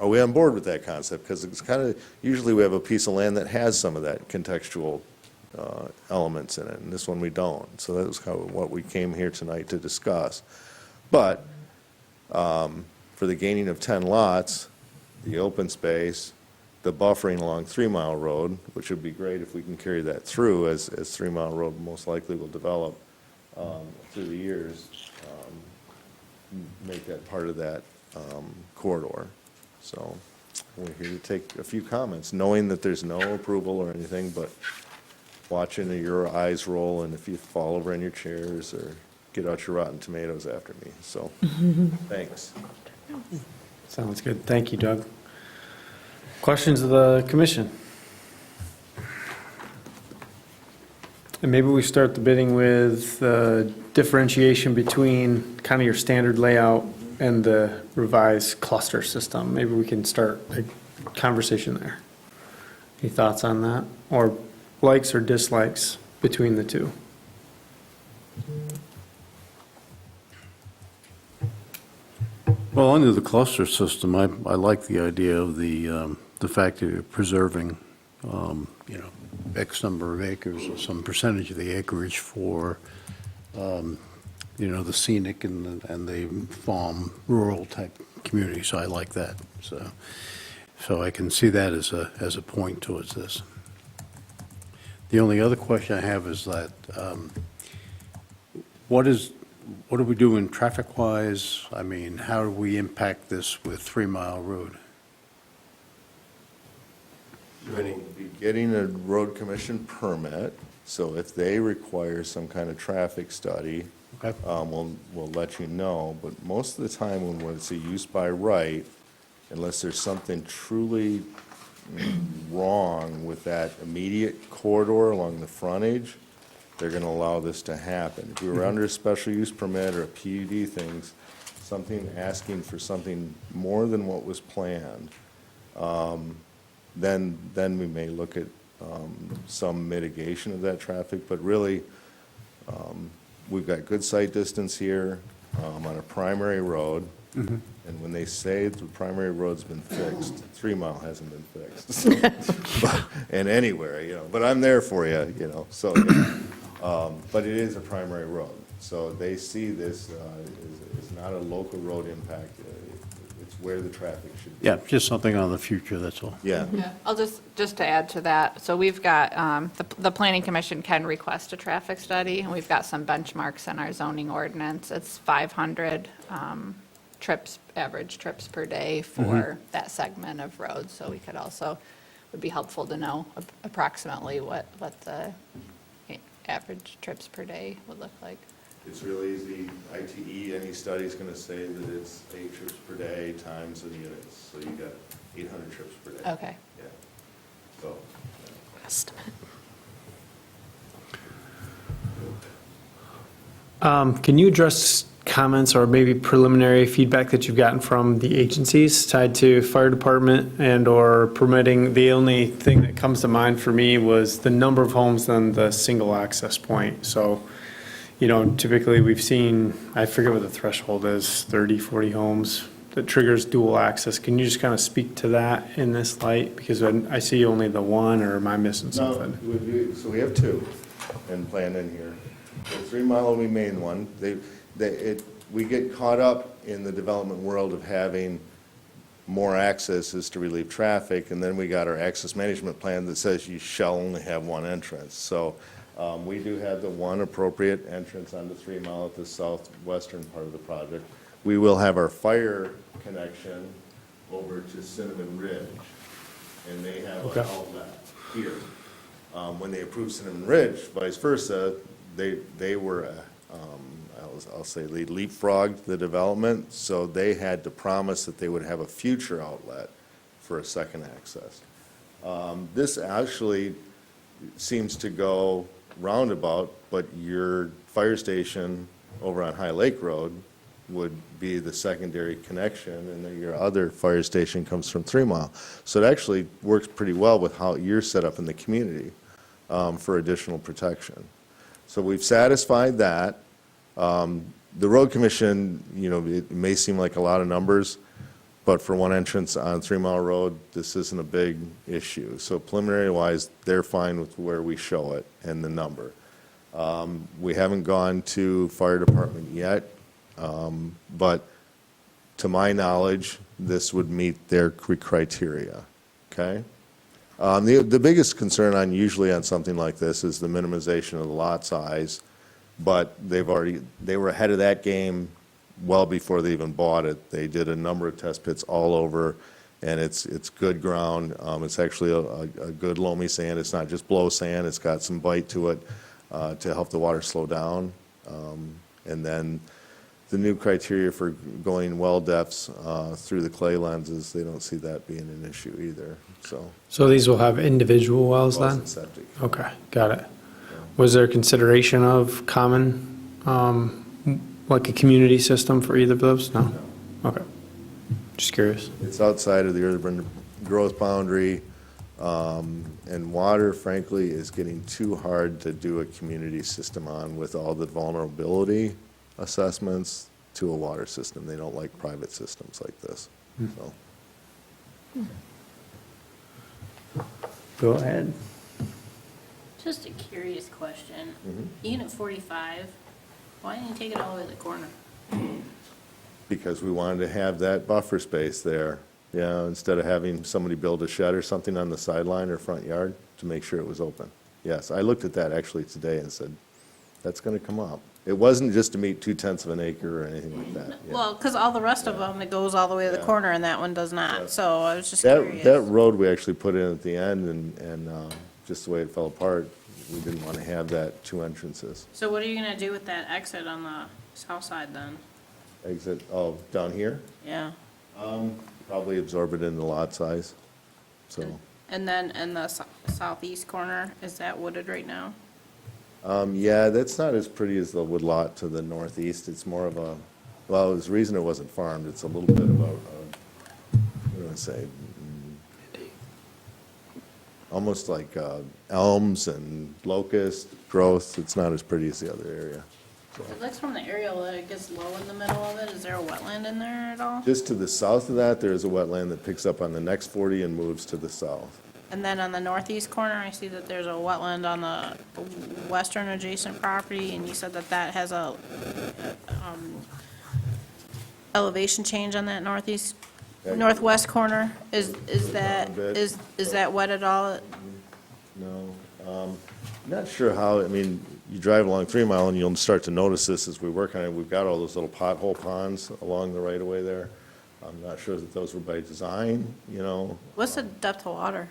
we on board with that concept? Because it's kind of, usually we have a piece of land that has some of that contextual elements in it, and this one we don't. So that was kind of what we came here tonight to discuss. But for the gaining of 10 lots, the open space, the buffering along 3 Mile Road, which would be great if we can carry that through, as 3 Mile Road most likely will develop through the years, make that part of that corridor. So we're here to take a few comments, knowing that there's no approval or anything, but watching your eyes roll, and if you fall over in your chairs or get out your rotten tomatoes after me. So, thanks. Sounds good. Thank you, Doug. Questions of the commission? And maybe we start the bidding with differentiation between kind of your standard layout and the revised cluster system. Maybe we can start a conversation there. Any thoughts on that? Or likes or dislikes between the two? Well, under the cluster system, I like the idea of the fact that you're preserving, X number of acres or some percentage of the acreage for, the scenic and the farm, rural type community. So I like that. So I can see that as a point towards this. The only other question I have is that, what do we do in traffic-wise? I mean, how do we impact this with 3 Mile Road? We'll be getting a road commission permit, so if they require some kind of traffic study, Okay. we'll let you know. But most of the time, when it's a use by right, unless there's something truly wrong with that immediate corridor along the frontage, they're going to allow this to happen. If we were under a special use permit or a PUD things, something asking for something more than what was planned, then we may look at some mitigation of that traffic. But really, we've got good sight distance here on a primary road. And when they say the primary road's been fixed, 3 Mile hasn't been fixed. And anywhere, but I'm there for you, so, but it is a primary road. So they see this as not a local road impact. It's where the traffic should be. Yeah, just something on the future, that's all. Yeah. Yeah, I'll just to add to that, so we've got, the planning commission can request a traffic study, and we've got some benchmarks in our zoning ordinance. It's 500 average trips per day for that segment of road. So we could also, would be helpful to know approximately what the average trips per day would look like. It's real easy. ITE, any study's going to say that it's 8 trips per day times the units. So you got 800 trips per day. Okay. Yeah. So. Estimate. Can you address comments or maybe preliminary feedback that you've gotten from the agencies tied to fire department and/or permitting? The only thing that comes to mind for me was the number of homes on the single access point. So, typically we've seen, I forget what the threshold is, 30, 40 homes that triggers dual access. Can you just kind of speak to that in this light? Because I see only the one, or am I missing something? So we have two and planned in here. The 3 Mile will be main one. We get caught up in the development world of having more accesses to relieve traffic, and then we got our access management plan that says you shall only have one entrance. So we do have the one appropriate entrance onto 3 Mile at the southwestern part of the project. We will have our fire connection over to Cinnamon Ridge, and they have an outlet here. When they approved Cinnamon Ridge, vice versa, they were, I'll say, they leapfrogged the development, so they had to promise that they would have a future outlet for a second access. This actually seems to go roundabout, but your fire station over on High Lake Road would be the secondary connection, and then your other fire station comes from 3 Mile. So it actually works pretty well with how you're set up in the community for additional protection. So we've satisfied that. The road commission, it may seem like a lot of numbers, but for one entrance on 3 Mile Road, this isn't a big issue. So preliminary-wise, they're fine with where we show it and the number. We haven't gone to fire department yet, but to my knowledge, this would meet their criteria, okay? The biggest concern usually on something like this is the minimization of the lot size, but they were ahead of that game well before they even bought it. They did a number of test pits all over, and it's good ground. It's actually a good loamy sand. It's not just blow sand. It's got some bite to it to help the water slow down. And then the new criteria for going well depths through the clay lenses, they don't see that being an issue either, so. So these will have individual wells Wells then? and septic. Okay, got it. Was there consideration of common, like a community system for either of those? No? Okay. Just curious. It's outside of the urban growth boundary, and water, frankly, is getting too hard to do a community system on with all the vulnerability assessments to a water system. They don't like private systems like this, so. Go ahead. Just a curious question. Unit 45, why didn't you take it all the way to the corner? Because we wanted to have that buffer space there, instead of having somebody build a shed or something on the sideline or front yard to make sure it was open. Yes, I looked at that actually today and said, that's going to come up. It wasn't just to meet 2/10 of an acre or anything like that. Yeah. Well, because all the rest of them, it goes all the way to the Yeah. corner, and that one does Yeah. not, so I was just That curious. road we actually put in at the end, and just the way it fell apart, we didn't want to have that two entrances. So what are you gonna do with that exit on the south side then? Exit, down here? Yeah, Probably absorb it in the lot size, so. and then in the southeast corner, is that wooded right now? Yeah, that's not as pretty as the wood lot to the northeast. It's more of a, well, there's a reason it wasn't farmed. It's a little bit of a, what do I say? Almost like elms and locust growth. It's not as pretty as the other area. So. It looks from the aerial that it gets low in the middle of it. Is there a wetland in there at all? Just to the south of that, there is a wetland that picks up on the next 40 and moves to the south. And then on the northeast corner, I see that there's a wetland on the western adjacent property, and you said that that has a elevation change on that northwest corner. Is that wet at all? No, not sure how, I mean, you drive along 3 Mile and you'll start to notice this as we work on it. We've got all those little pothole ponds along the right of way there. I'm not sure that those were by design, What's the depth of water?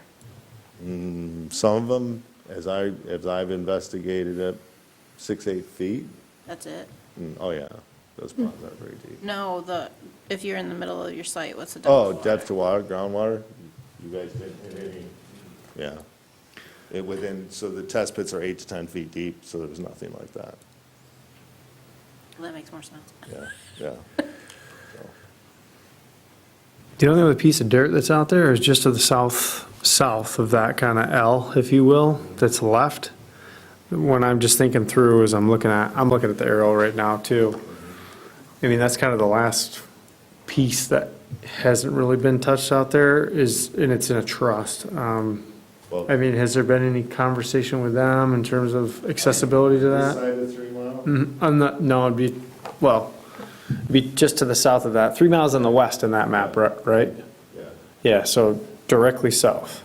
Some of them, as I've investigated it, 6-8 feet. That's it? Oh, yeah, those ponds aren't very deep. No, if you're in the middle of your site, what's the depth? Oh, of water? depth to water, groundwater? You guys didn't hit any? Yeah. So the test pits are 8 to 10 feet deep, so there was nothing like that. That makes more sense. yeah. The only other piece of dirt that's out there is just to the south of that kind of L, if you will, that's left. When I'm just thinking through, as I'm looking at the arrow right now too. I mean, that's kind of the last piece that hasn't really been touched out there and it's in a trust. Well, I mean, has there been any conversation with them in terms of accessibility to this that? side of 3 Mile? No, it'd be just to the south of that, 3 miles on the west in that map, right? Yeah, Yeah, so directly south.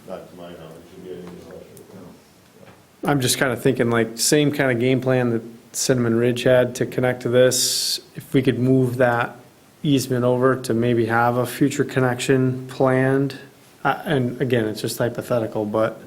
no, not to my knowledge, should be any discussion. I'm just kind of thinking like same kind of game plan that Cinnamon Ridge had to connect to this. If we could move that easement over to maybe have a future connection planned. And again, it's just hypothetical, but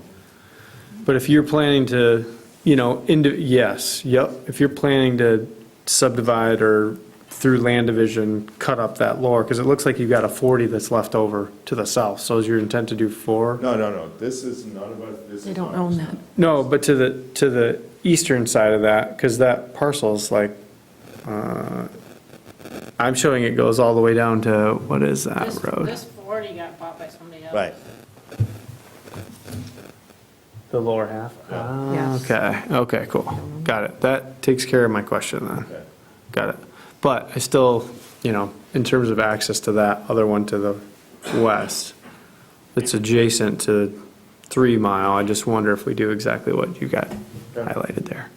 if you're planning to, yes, yep. If you're planning to subdivide or through land division, cut up that lower, because it looks like you've got a 40 that's left over to the south. So is your intent to do 4? No, this is none of us, this is. They don't ours. own that. No, but to the eastern side of that, because that parcel's like, I'm showing it goes all the way down to, what is that road? This 40 got bought by somebody else. Right, The lower half? Yes. Okay, cool. Got it. That takes care of my question then. okay. Got it. But I still, in terms of access to that other one to the west, it's adjacent to 3 Mile. I just wonder if we do exactly what you got highlighted there.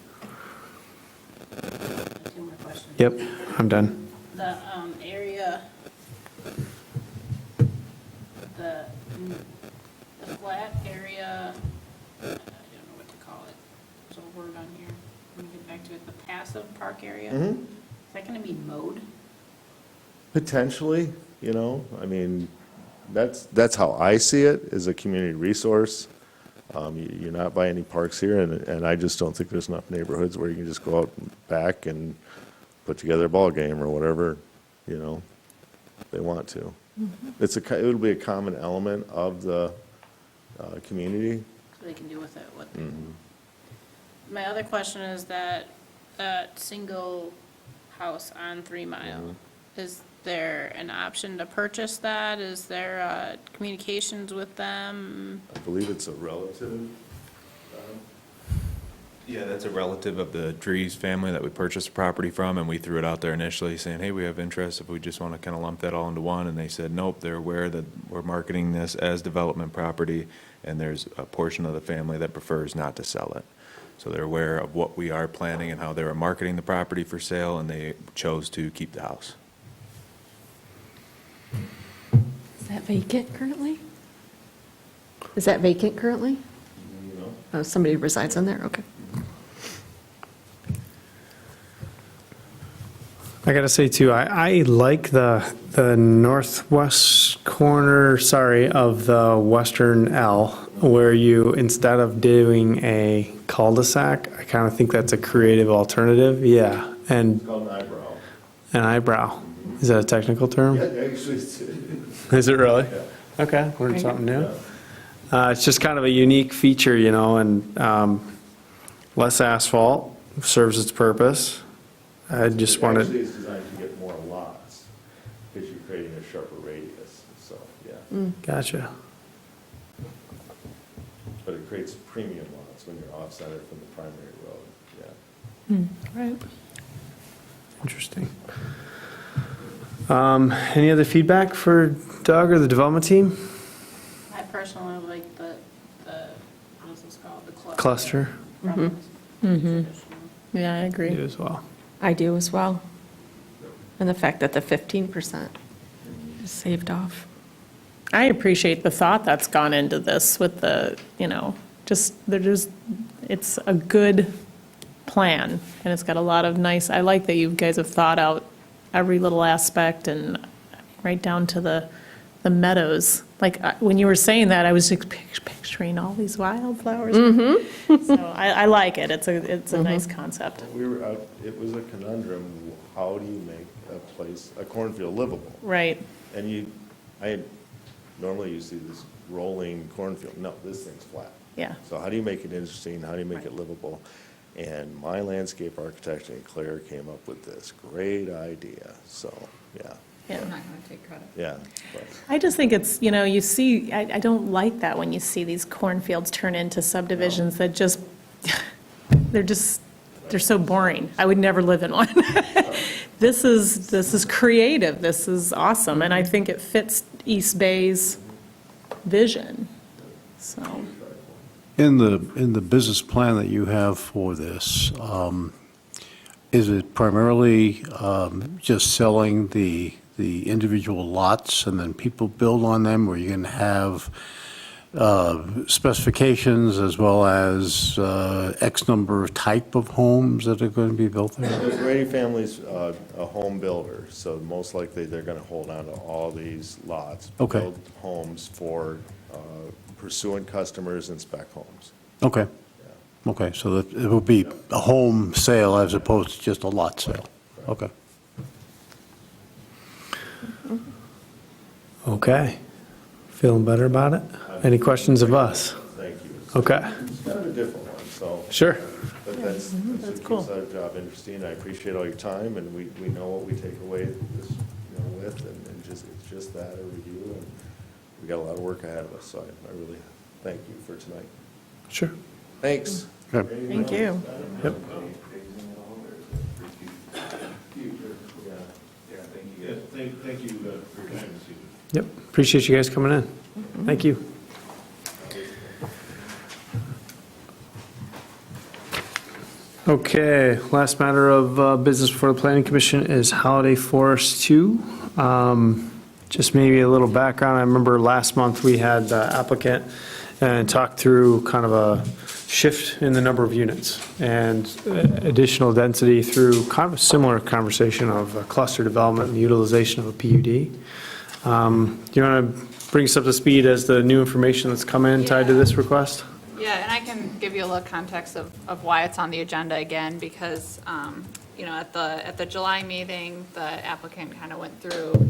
2 more questions. Yep, I'm done. The area, the flat area, I don't know what to call it. There's a word on here. Let me get back to it. The passive park area. Mhm. Is that going to be mowed? Potentially, I mean, that's how I see it, as a community resource. You're not by any parks here, and I just don't think there's enough neighborhoods where you can just go out and back and put together a ball game or whatever, they want to. It'll be a common element of the community. So they can do with it what they. My other question is that single house on 3 Mile, is there an option to purchase that? Is there communications with them? I believe it's a relative. Yeah, that's a relative of the Dries family that we purchased the property from, and we threw it out there initially saying, hey, we have interest if we just want to kind of lump that all into one, and they said, nope, they're aware that we're marketing this as development property, and there's a portion of the family that prefers not to sell it. So they're aware of what we are planning and how they were marketing the property for sale, and they chose to keep the house. Is that vacant currently? Is that vacant currently? Oh, somebody resides in there, okay. I gotta say too, I like the northwest corner, of the western L, where you, instead of doing a cul-de-sac, I kind of think that's a creative alternative, yeah. And It's called an eyebrow. an eyebrow, is that a technical term? Yeah, actually, Is it really? Yeah. Okay, learned something new. Yeah. It's just kind of a unique feature, and less asphalt, serves its purpose. I just Actually, wanted, it's designed to get more lots, because you're creating a sharper radius, so, yeah. gotcha. But it creates premium lots when you're off-center from the primary road, yeah. Right. Interesting. Any other feedback for Doug or the development team? I personally like the what is this called? The Cluster? Yeah, I You agree. as well. I do as well. And the fact that the 15% is saved off. I appreciate the thought that's gone into this with the, it's a good plan, and it's got a lot of nice, I like that you guys have thought out every little aspect and right down to the meadows. Like, when you were saying that, I was just picturing all these wildflowers. So I like it. It's a nice concept. We were out, it was a conundrum, how do you make a cornfield livable? Right. And normally you see this rolling cornfield, no, this thing's flat. Yeah. So how do you make it interesting, how do you make it livable? And my landscape architect and Claire came up with this great idea, so, yeah, I'm not going to take credit. yeah. but- I just think it's, you know, you see, I don't like that when you see these cornfields turn into subdivisions that just, they're so boring. I would never live in one. This is creative, this is awesome, and I think it fits East Bay's vision, so. In the business plan that you have for this, is it primarily just selling the individual lots and then people build on them, or are you going to have specifications as well as X number of type of homes that are going to be built there? The Grady family's a home builder, so most likely they're going to hold on to all these lots. Okay. Build homes for pursuant customers and spec homes. Okay. Okay, so that it will be a home sale as opposed to just a lot sale? Okay. Okay. Feeling better about it? Any questions of us? Thank you. Okay. It's kind of a different one, so. Sure. But that's what cool. keeps our job interesting. I appreciate all your time, and we know what we take away this, with, and just, it's just that, a review, and we got a lot of work ahead of us, so I really thank you for tonight. Sure. Thanks. Okay. Thank you. Yep. Yes, thank you for your time this evening. Yep. Appreciate you guys coming in. Thank you. Okay, last matter of business before the Planning Commission is Holiday Forest 2. Just maybe a little background. I remember last month we had the applicant and talked through kind of a shift in the number of units and additional density through kind of a similar conversation of cluster development and utilization of a PUD. Do you want to bring us up to speed as the new information that's come in tied to this request? Yeah, and I can give you a little context of why it's on the agenda again, because, at the July meeting, the applicant kind of went through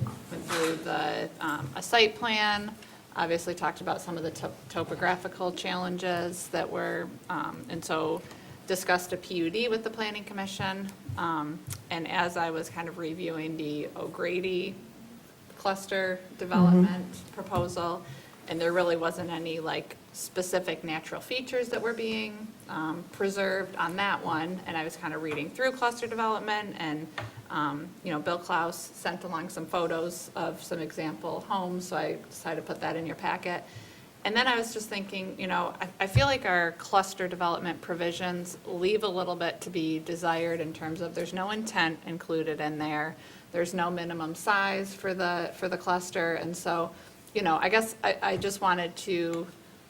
the, a site plan, obviously talked about some of the topographical challenges that were, and so discussed a PUD with the Planning Commission. And as I was kind of reviewing the O'Grady cluster development proposal, and there really wasn't any like specific natural features that were being preserved on that one. And I was kind of reading through cluster development, and Bill Klaus sent along some photos of some example homes, so I decided to put that in your packet. And then I was just thinking, I feel like our cluster development provisions leave a little bit to be desired in terms of there's no intent included in there. There's no minimum size for the cluster. And so, I guess I just wanted to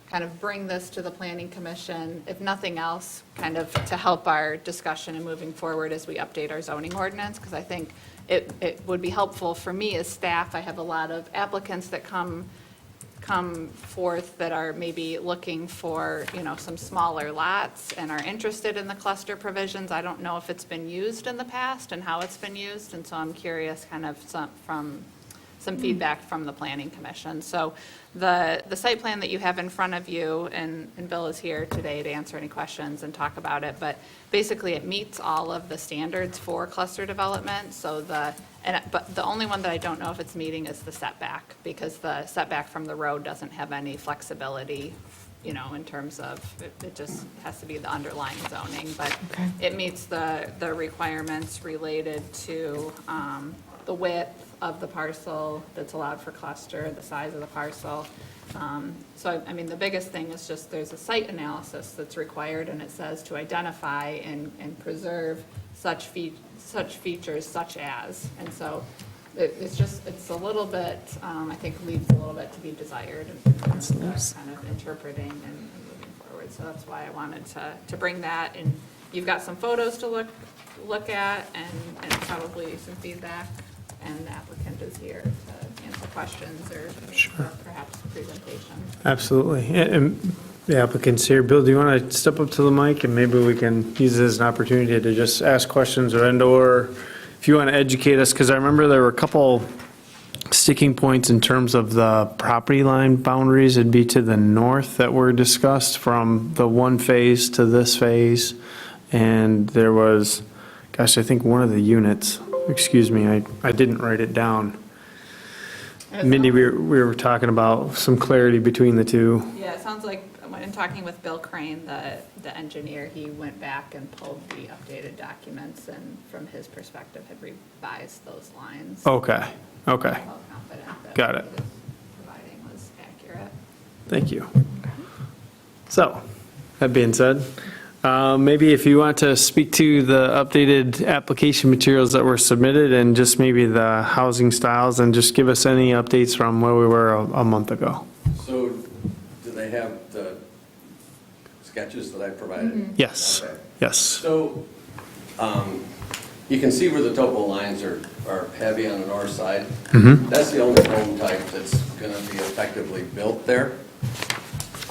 kind of bring this to the Planning Commission, if nothing else, kind of to help our discussion and moving forward as we update our zoning ordinance, because I think it would be helpful for me as staff. I have a lot of applicants that come forth that are maybe looking for, some smaller lots and are interested in the cluster provisions. I don't know if it's been used in the past and how it's been used, and so I'm curious kind of some feedback from the Planning Commission. So the site plan that you have in front of you, and Bill is here today to answer any questions and talk about it, but basically it meets all of the standards for cluster development. So but the only one that I don't know if it's meeting is the setback, because the setback from the road doesn't have any flexibility, in terms of, it just has to be the underlying zoning. But it meets the requirements related to the width of the parcel that's allowed for cluster, the size of the parcel. So, the biggest thing is just there's a site analysis that's required, and it says to identify and preserve such features such as. And so it's a little bit, I think leaves a little bit to be desired in terms of kind of interpreting and moving forward. So that's why I wanted to bring that. And you've got some photos to look at and probably some feedback. And the applicant is here to answer questions or perhaps presentation. Absolutely. And the applicant's here. Bill, do you want to step up to the mic, and maybe we can use it as an opportunity to just ask questions or if you want to educate us, because I remember there were a couple sticking points in terms of the property line boundaries. It'd be to the north that were discussed from the one phase to this phase. and there was, gosh, I think one of the units, excuse me, I didn't write it down. Mindy, we were talking about some clarity between the two. Yeah, it sounds like, when talking with Bill Crane, the engineer, he went back and pulled the updated documents, and from his perspective, had revised those lines. Okay, okay, I felt confident that got it. what he was providing was accurate. Thank you. So, that being said, maybe if you want to speak to the updated application materials that were submitted and just maybe the housing styles, and just give us any updates from where we were a month ago. So, do they have the sketches that I provided? Yes, Okay. yes. So, you can see where the topo lines are heavy on the north side. That's the only home type that's gonna be effectively built there.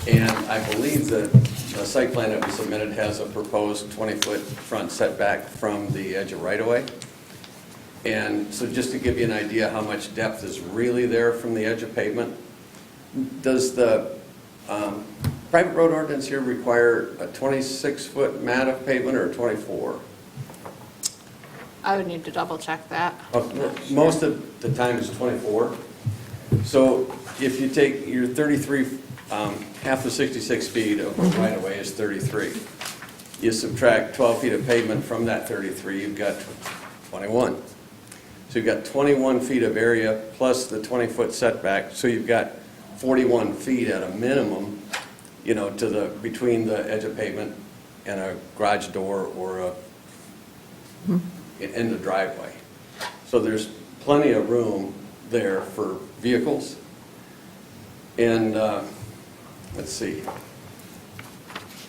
And I believe that the site plan that we submitted has a proposed 20-foot front setback from the edge of right-of-way. And so just to give you an idea how much depth is really there from the edge of pavement, does the private road ordinance here require a 26-foot mat of pavement or a 24? I would need to double check that. Most of the time it's 24. So if you take your 33, half the 66 feet of right-of-way is 33. You subtract 12 feet of pavement from that 33, you've got 21. So you've got 21 feet of area plus the 20-foot setback, so you've got 41 feet at a minimum, you know, between the edge of pavement and a garage door or in the driveway. So there's plenty of room there for vehicles. And let's see,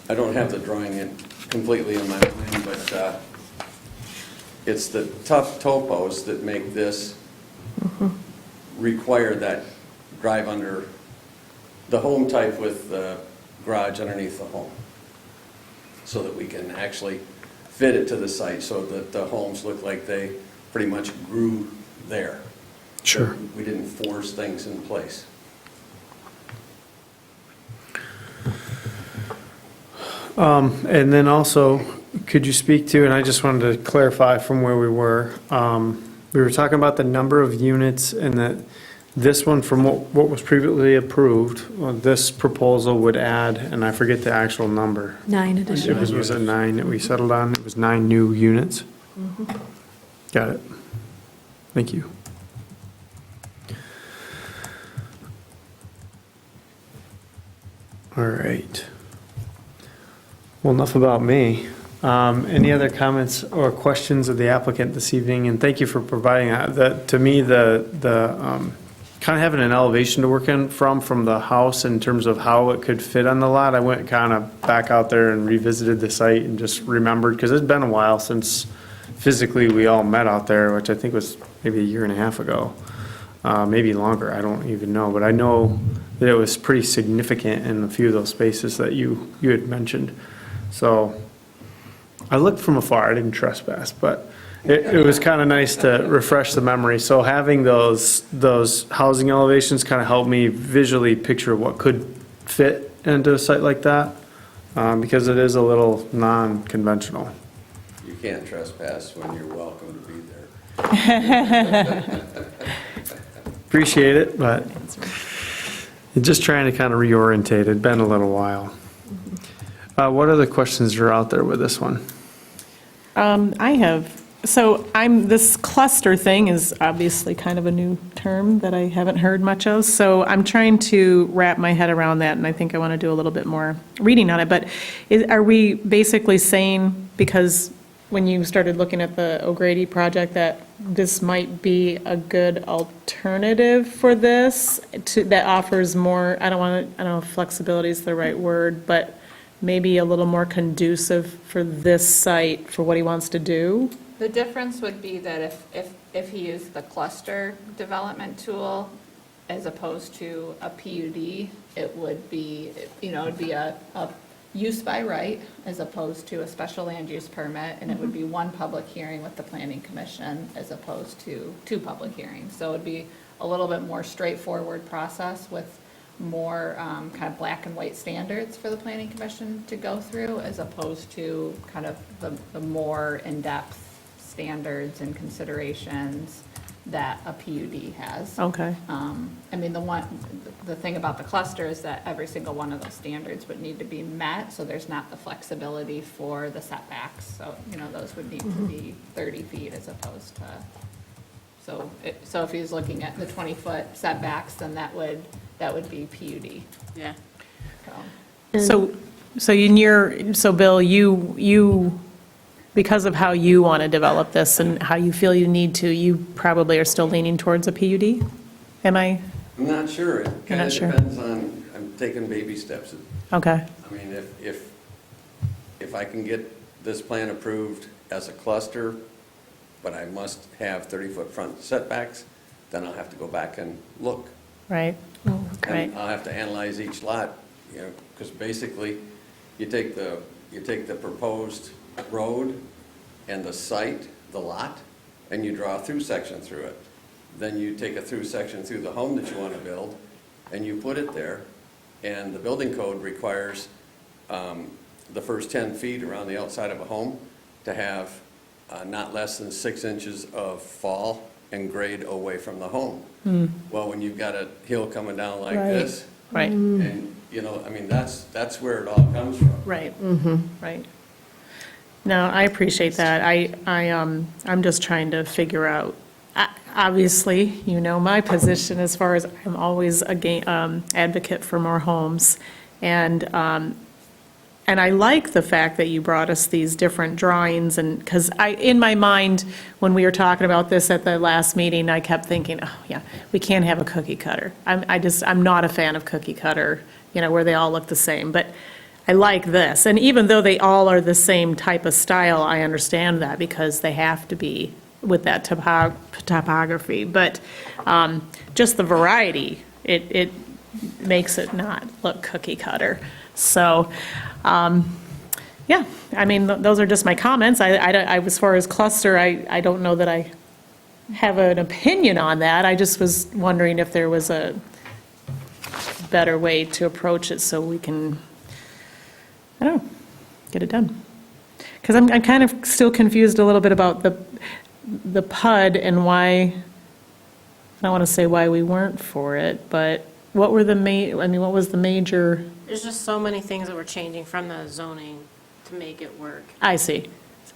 I don't have the drawing completely in my mind, but it's the tough topos that make this require that drive under the home type with the garage underneath the home, so that we can actually fit it to the site so that the homes look like they pretty much grew there. Sure. We didn't force things in place. And then also, could you speak to, and I just wanted to clarify from where we were talking about the number of units, and that this one, from what was previously approved, this proposal would add, and I forget the actual number. 9 It additional. was a 9 that we settled on, it was 9 new units. Got it. Thank you. All right. Well, enough about me. Any other comments or questions of the applicant this evening? And thank you for providing that. To me, the kind of having an elevation to work in from the house in terms of how it could fit on the lot. I went kind of back out there and revisited the site and just remembered, because it's been a while since physically we all met out there, which I think was maybe a year and a half ago, maybe longer, I don't even know. But I know that it was pretty significant in a few of those spaces that you had mentioned. So I looked from afar, I didn't trespass, but it was kind of nice to refresh the memory. So having those housing elevations kind of helped me visually picture what could fit into a site like that, because it is a little non-conventional. You can't trespass when you're welcome to be there. Appreciate it, but just trying to kind of reorientate. It'd been a little while. What other questions are out there with this one? This cluster thing is obviously kind of a new term that I haven't heard much of, so I'm trying to wrap my head around that, and I think I want to do a little bit more reading on it. But are we basically saying, because when you started looking at the O'Grady project, that this might be a good alternative for this, that offers more, I don't know if flexibility is the right word, but maybe a little more conducive for this site for what he wants to do? The difference would be that if he used the cluster development tool as opposed to a PUD, it would be, it'd be a use by right as opposed to a special land use permit, and it would be one public hearing with the planning commission as opposed to 2 public hearings. So it'd be a little bit more straightforward process with more kind of black and white standards for the planning commission to go through, as opposed to kind of the more in-depth standards and considerations that a PUD has. Okay. I mean, the thing about the cluster is that every single one of those standards would need to be met, so there's not the flexibility for the setbacks. So, those would need to be 30 feet as opposed to, so if he's looking at the 20-foot setbacks, then that would be PUD. Yeah. So, So Bill, you, because of how you want to develop this and how you feel you need to, you probably are still leaning towards a PUD? Am I? I'm not sure. It kind not of sure. depends on, I'm taking baby steps. Okay, I mean, if I can get this plan approved as a cluster, but I must have 30-foot front setbacks, then I'll have to go back and look. right, right. And I'll have to analyze each lot, because basically, you take the proposed road and the site, the lot, and you draw a through section through it. Then you take a through section through the home that you want to build, and you put it there, and the building code requires the first 10 feet around the outside of a home to have not less than 6 inches of fall and grade away from the home. Well, when you've got a hill coming down like Right. this, Right, and, I mean, that's where it all comes from. right, right. No, I appreciate that. I'm just trying to figure out, obviously, my position as far as I'm always a advocate for more homes. And I like the fact that you brought us these different drawings, and, because in my mind, when we were talking about this at the last meeting, I kept thinking, oh, yeah, we can't have a cookie cutter. I'm not a fan of cookie cutter, where they all look the same, but I like this. And even though they all are the same type of style, I understand that, because they have to be with that topography. But just the variety, it makes it not look cookie cutter. So, yeah, I mean, those are just my comments. As far as cluster, I don't know that I have an opinion on that. I just was wondering if there was a better way to approach it so we can, I don't know, get it done. Because I'm kind of still confused a little bit about the PUD and why, I don't want to say why we weren't for it, but what was the major? There's just so many things that were changing from the zoning to make it work. I see.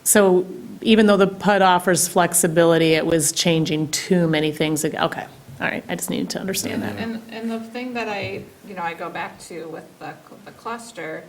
So even though the PUD offers flexibility, it was changing too many things. Okay, all right, I just needed to understand that. and the thing that I go back to with the cluster,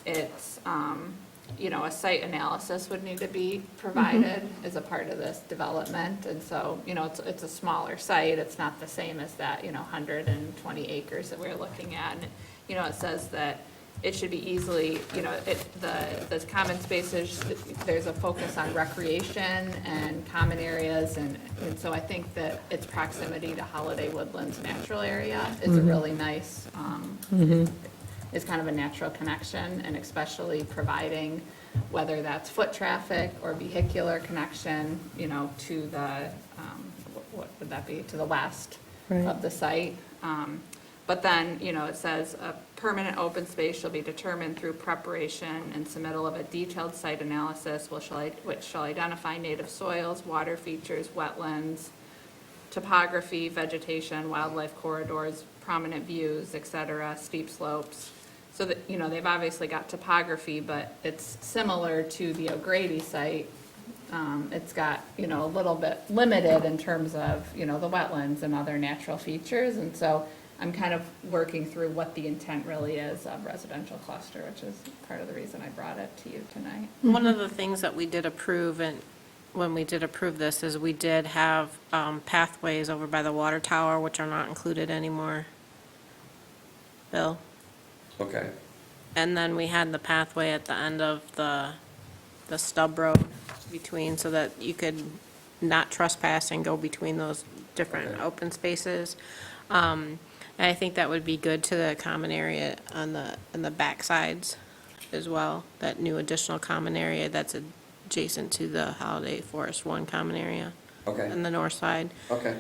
it's, a site analysis would need to be provided as a part of this development. And so, it's a smaller site. It's not the same as that, 120 acres that we're looking at. And, it says that it should be easily, the common spaces, there's a focus on recreation and common areas. And so I think that its proximity to Holiday Woodlands natural area is a really nice, is kind of a natural connection, and especially providing, whether that's foot traffic or vehicular connection, to the, what would that be, to the west Right. of the site. But then, it says, a permanent open space shall be determined through preparation and submittal of a detailed site analysis, which shall identify native soils, water features, wetlands, topography, vegetation, wildlife corridors, prominent views, et cetera, steep slopes. So that, they've obviously got topography, but it's similar to the O'Grady site. It's got, a little bit limited in terms of, the wetlands and other natural features. And so I'm kind of working through what the intent really is of residential cluster, which is part of the reason I brought it to you tonight. One of the things that we did approve, and when we did approve this, is we did have pathways over by the water tower, which are not included anymore. Bill? Okay. And then we had the pathway at the end of the stub road between, so that you could not trespass and go between those different open spaces. And I think that would be good to the common area on the back sides as well, that new additional common area that's adjacent to the Holiday Forest 1 common area. Okay. On the north side. Okay.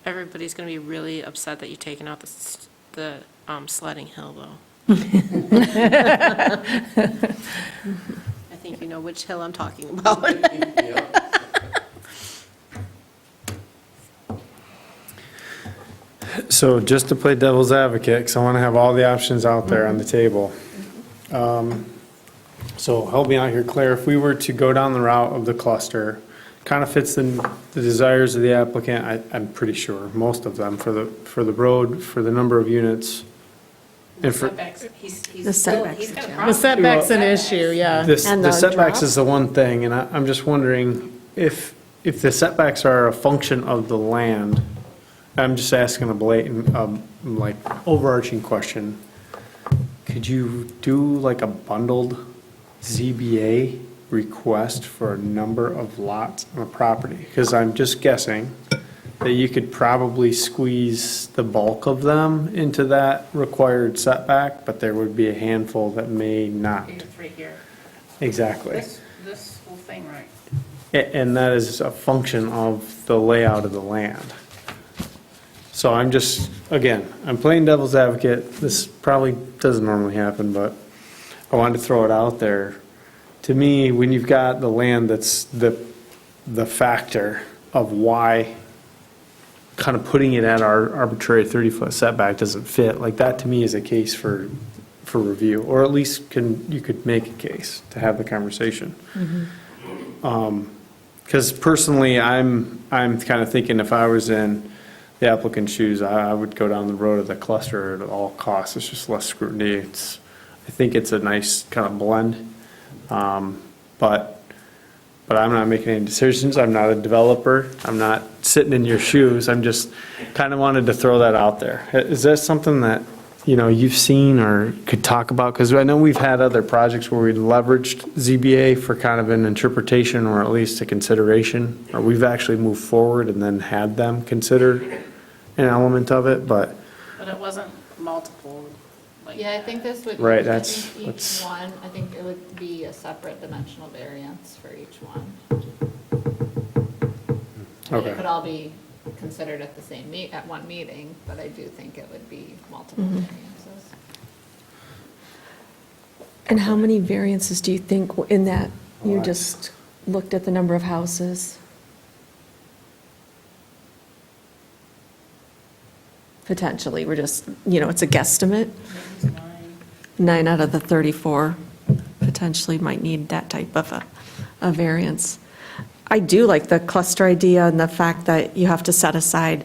Everybody's going to be really upset that you're taking out the sledding hill, though. I think you know which hill I'm talking about. Yep. So just to play devil's advocate, because I want to have all the options out there on the table. So help me out here, Claire, if we were to go down the route of the cluster, kind of fits the desires of the applicant, I'm pretty sure, most of them, for the road, for the number of units. And for, The setbacks. The setback's an issue, yeah. this, And the the setbacks drop? is the one thing, and I'm just wondering if the setbacks are a function of the land. I'm just asking a blatant, like, overarching question. Could you do like a bundled ZBA request for a number of lots on a property? Because I'm just guessing that you could probably squeeze the bulk of them into that required setback, but there would be a handful that may not. It's right here. Exactly. This whole thing, right? And that is a function of the layout of the land. So I'm just, again, I'm playing devil's advocate. This probably doesn't normally happen, but I wanted to throw it out there. To me, when you've got the land that's the factor of why kind of putting it at our arbitrary 30-foot setback doesn't fit, like that to me is a case for review, or at least you could make a case to have the conversation. Because personally, I'm kind of thinking if I was in the applicant's shoes, I would go down the road of the cluster at all costs. It's just less scrutiny. I think it's a nice kind of blend. But I'm not making any decisions. I'm not a developer. I'm not sitting in your shoes. I'm just kind of wanted to throw that out there. Is that something that, you've seen or could talk about? Because I know we've had other projects where we leveraged ZBA for kind of an interpretation or at least a consideration, or we've actually moved forward and then had them consider an element of it, but But it wasn't multiple, like. Yeah, I think this would. Right, I that's think what's- Each one, I think it would be a separate dimensional variance for each one. Okay. It could all be considered at the same at one meeting, but I do think it would be multiple variances. And how many variances do you think in that, you Lots. just looked at the number of houses? Potentially, we're just, it's a guesstimate. 9 out of the 34 potentially might need that type of a variance. I do like the cluster idea and the fact that you have to set aside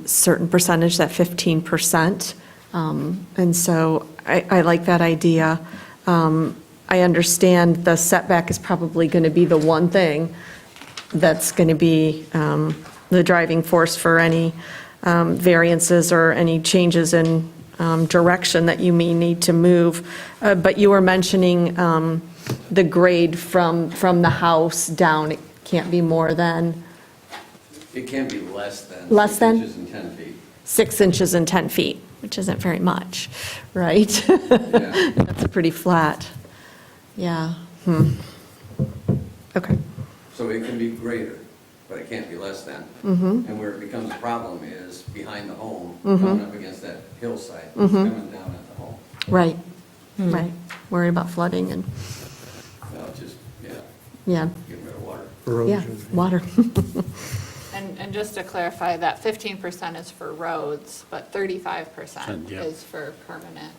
certain percentage, that 15%. And so I like that idea. I understand the setback is probably going to be the one thing that's going to be the driving force for any variances or any changes in direction that you may need to move. But you were mentioning the grade from the house down, it can't be more than It can be less than. Less 6 than? inches and 10 feet. 6 inches and 10 feet, which isn't very much, right? Yeah. That's a pretty flat, yeah. Okay, So it can be greater, but it can't be less than. And where it becomes a problem is behind the home, coming up against that hillside, it's coming down at the home. right, right. Worried about flooding and, Well, just, yeah, getting rid of water. yeah, water. And just to clarify, that 15% is for roads, but 35% Yeah. is for permanent.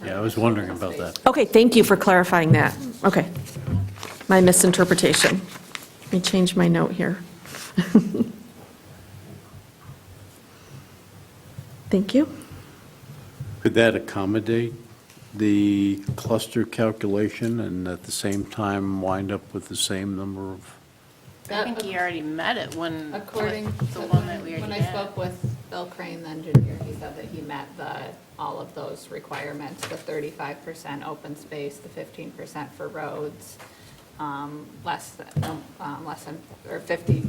Yeah, I was wondering about that. Okay, thank you for clarifying that. Okay. My misinterpretation. Let me change my note here. Thank you. Could that accommodate the cluster calculation and at the same time wind up with the same number of? I think he already met it when, According with to the one that we when already I had. spoke with Bill Crane, the engineer, he said that he met all of those requirements, the 35% open space, the 15% for roads, less than, or 50,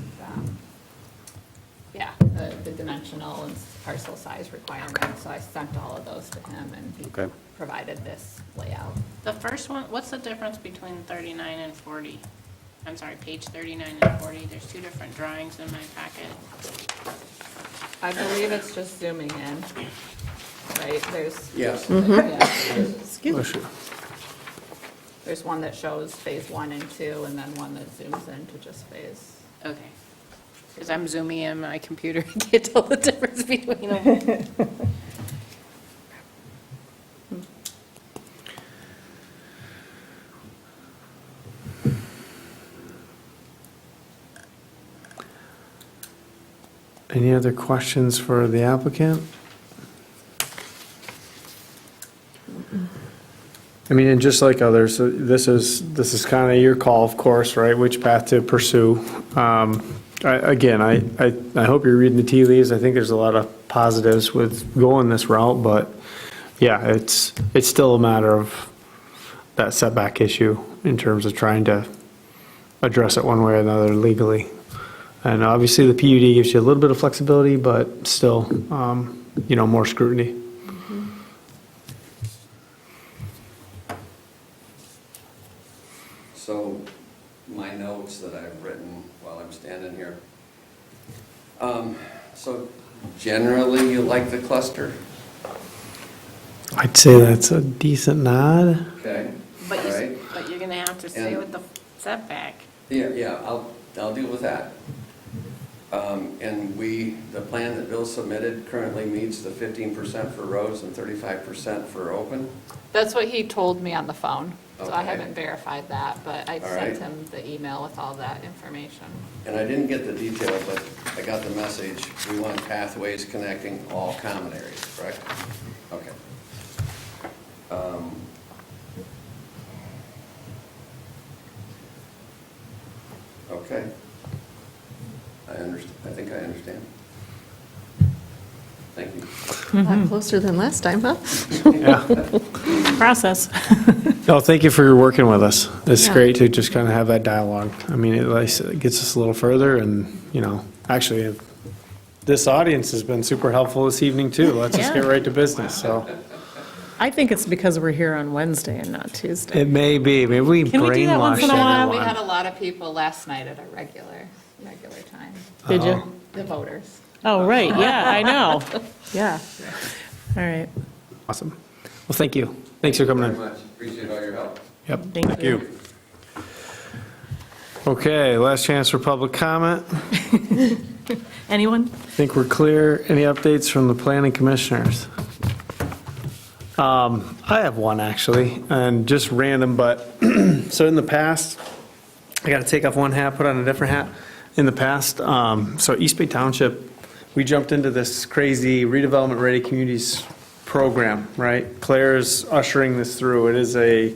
the dimensional and parcel size requirements. So I sent all of those to him, and he Okay. provided this layout. The first one, what's the difference between 39 and 40? I'm sorry, page 39 and 40, there's two different drawings in my packet. I believe it's just zooming in, right? There's. Yes. Yeah. Oh, sure. There's one that shows phase 1 and 2, and then one that zooms into just phase. Okay. Because I'm zooming in my computer, I can't tell the difference between them. Any other questions for the applicant? I mean, and just like others, this is kind of your call, of course, right, which path to pursue. Again, I hope you're reading the tea leaves. I think there's a lot of positives with going this route, but yeah, it's still a matter of that setback issue in terms of trying to address it one way or another legally. And obviously, the PUD gives you a little bit of flexibility, but still, more scrutiny. So my notes that I've written while I'm standing here. So generally, you like the cluster? I'd say that's a decent nod. Okay. But All right. but you're gonna have to stay And- with the setback. Yeah, I'll deal with that. And the plan that Bill submitted currently meets the 15% for roads and 35% for open? That's what he told me on the phone, so I Okay. haven't verified that, but I All sent right. him the email with all that information. And I didn't get the detail, but I got the message. We want pathways connecting all common areas, correct? Okay. Okay. I think I understand. Thank you. A lot closer than last time, huh? Yeah. Process. No, thank you for working with us. It's Yeah. great to just kind of have that dialogue. I mean, it gets us a little further and, actually, this audience has been super helpful this evening too. Let's just get Yeah. right to business, so. I think it's because we're here on Wednesday and not Tuesday. It may be, maybe we Can we do that once brainwashed in a while? We everyone. had a lot of people last night at our regular time, Did you? the voters. Oh, right, yeah, I know. Yeah. All right. Awesome. Well, thank you. Thanks for coming Very in. much. Appreciate all your help. Yep. Thank you. Okay, last chance for public comment. Anyone? Think we're clear. Any updates from the planning commissioners? I have one actually, and just random, but, so in the past, I got to take off one hat, put on a different hat. In the past, so East Bay Township, we jumped into this crazy redevelopment ready communities program, right? Claire's ushering this through. It is a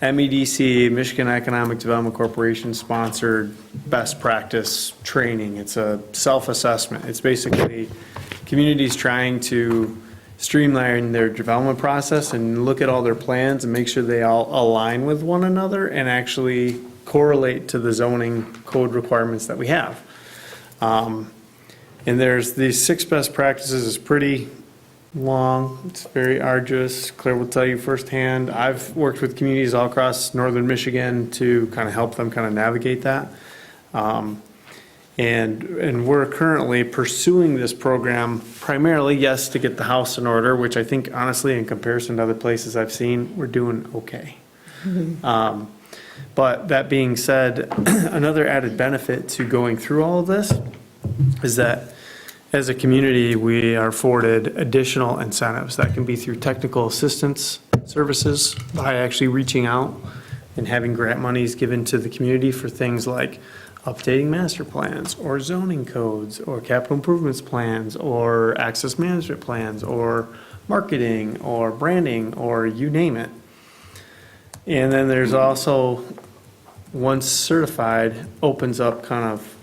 MEDC, Michigan Economic Development Corporation sponsored best practice training. It's a self-assessment. It's basically communities trying to streamline their development process and look at all their plans and make sure they all align with one another and actually correlate to the zoning code requirements that we have. And there's these 6 best practices. It's pretty long. It's very arduous. Claire will tell you firsthand. I've worked with communities all across northern Michigan to kind of help them kind of navigate that. And we're currently pursuing this program primarily, yes, to get the house in order, which I think honestly, in comparison to other places I've seen, we're doing okay. But that being said, another added benefit to going through all of this is that as a community, we are afforded additional incentives. That can be through technical assistance services by actually reaching out and having grant monies given to the community for things like updating master plans or zoning codes or capital improvements plans or access management plans or marketing or branding or you name it. And then there's also, once certified, opens up kind of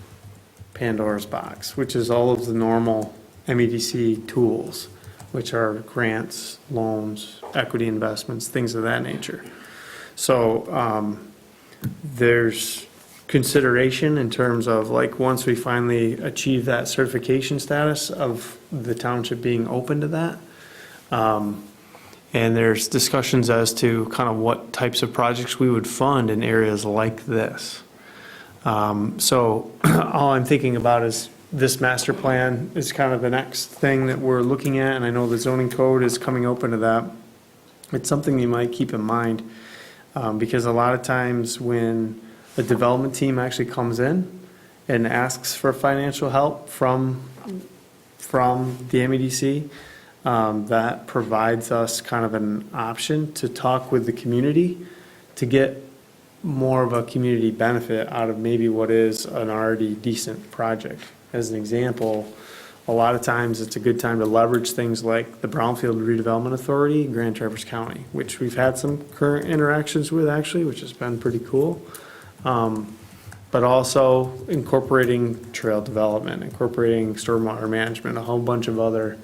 Pandora's box, which is all of the normal MEDC tools, which are grants, loans, equity investments, things of that nature. So there's consideration in terms of like, once we finally achieve that certification status of the township being open to that. And there's discussions as to kind of what types of projects we would fund in areas like this. So all I'm thinking about is this master plan is kind of the next thing that we're looking at, and I know the zoning code is coming open to that. It's something you might keep in mind, because a lot of times when a development team actually comes in and asks for financial help from the MEDC, that provides us kind of an option to talk with the community to get more of a community benefit out of maybe what is an already decent project. As an example, a lot of times it's a good time to leverage things like the Brownfield Redevelopment Authority in Grand Traverse County, which we've had some current interactions with actually, which has been pretty cool. But also incorporating trail development, incorporating stormwater management, a whole bunch of other,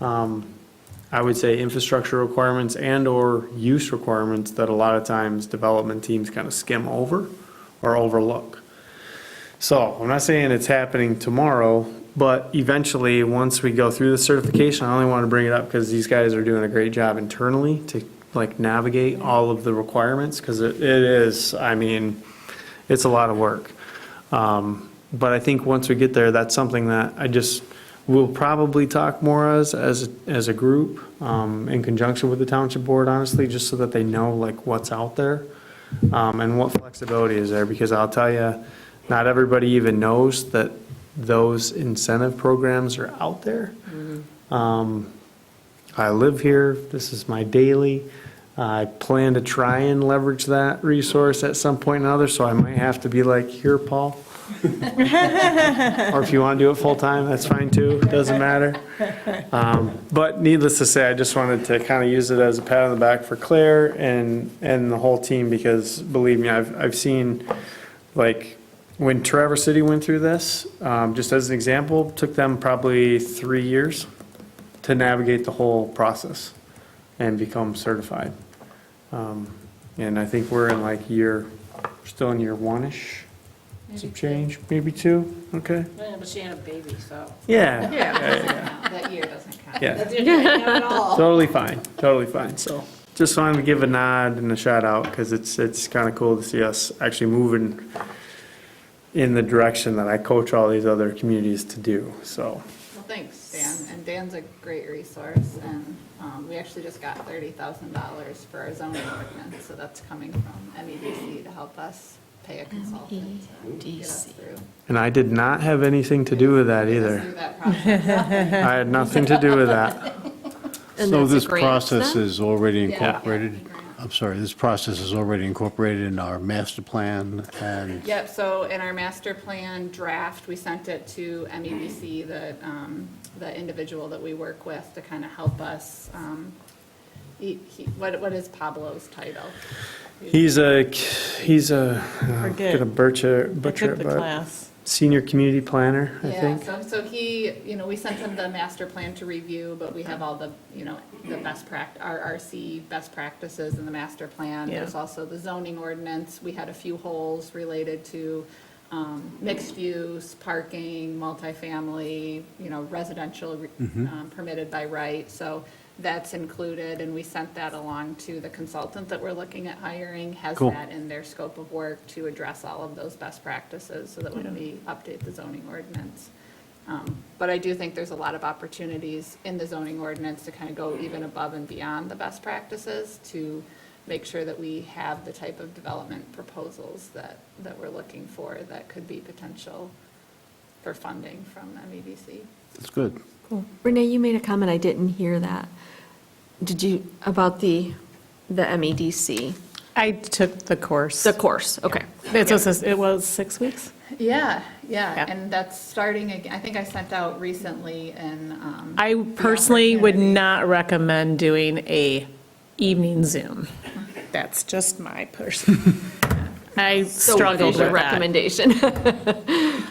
I would say, infrastructure requirements and/or use requirements that a lot of times development teams kind of skim over or overlook. So I'm not saying it's happening tomorrow, but eventually, once we go through the certification, I only want to bring it up because these guys are doing a great job internally to like navigate all of the requirements, because it is, I mean, it's a lot of work. But I think once we get there, that's something that we'll probably talk more as a group, in conjunction with the township board, honestly, just so that they know like what's out there, and what flexibility is there, because I'll tell you, not everybody even knows that those incentive programs are out there. I live here, this is my daily. I plan to try and leverage that resource at some point or another, so I might have to be like, here, Paul. Or if you want to do it full-time, that's fine too, doesn't matter. But needless to say, I just wanted to kind of use it as a pat on the back for Claire and the whole team, because believe me, I've seen, like, when Traverse City went through this, just as an example, took them probably 3 years to navigate the whole process and become certified. And I think we're in like still in year one-ish, some change, maybe two, okay? Yeah, but she had a baby, so. Yeah. That year doesn't count. Yeah. That didn't count at all. Totally fine, so. Just wanted to give a nod and a shout out, because it's kind of cool to see us actually moving in the direction that I coach all these other communities to do, so. Well, thanks, Dan. And Dan's a great resource, and we actually just got $30,000 for our zoning ordinance, so that's coming from MEDC to help us pay a consultant to get us through. And I did not have anything to do with that Through either. that process. I had nothing to do with that. And So that's a this grant process then? is already Yeah. incorporated? I'm sorry, this process is already incorporated in our master plan and? Yep, so in our master plan draft, we sent it to MEBC, the individual that we work with to kind of help us. What is Pablo's title? He's a Forget. gonna butcher I it, took the but class. senior community planner, I Yeah, think. so he, we sent him the master plan to review, but we have all the, the our RC best practices in the master plan. Yeah. There's also the zoning ordinance. We had a few holes related to mixed use, parking, multifamily, residential permitted by right. So that's included, and we sent that along to the consultant that we're looking at hiring, has Cool. that in their scope of work to address all of those best practices, so that when we update the zoning ordinance. But I do think there's a lot of opportunities in the zoning ordinance to kind of go even above and beyond the best practices to make sure that we have the type of development proposals that we're looking for that could be potential for funding from MEDC. That's good. Cool. Renee, you made a comment, I didn't hear that. Did you, about the MEDC? I took the course. The course, okay. It was 6 weeks? Yeah, Yeah. and that's starting again. I think I sent out recently in. I personally would not recommend doing a evening Zoom. That's just my person. I So struggled what is your with that. recommendation?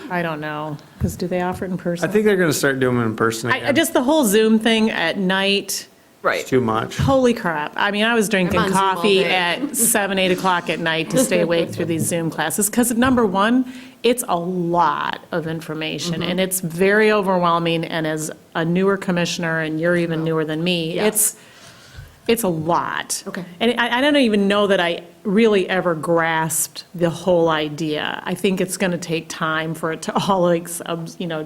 I don't know, because do they offer it in person? I think they're gonna start doing it in person I again. just, the whole Zoom thing at night, Right. It's too much. holy crap. I mean, I was drinking I'm on Zoom all coffee day. at 7, 8 o'clock at night to stay awake through these Zoom classes, because number one, it's a lot of information, and it's very overwhelming, and as a newer commissioner, and you're even newer than me, Yeah. it's a lot. Okay. And I don't even know that I really ever grasped the whole idea. I think it's going to take time for it to all, like,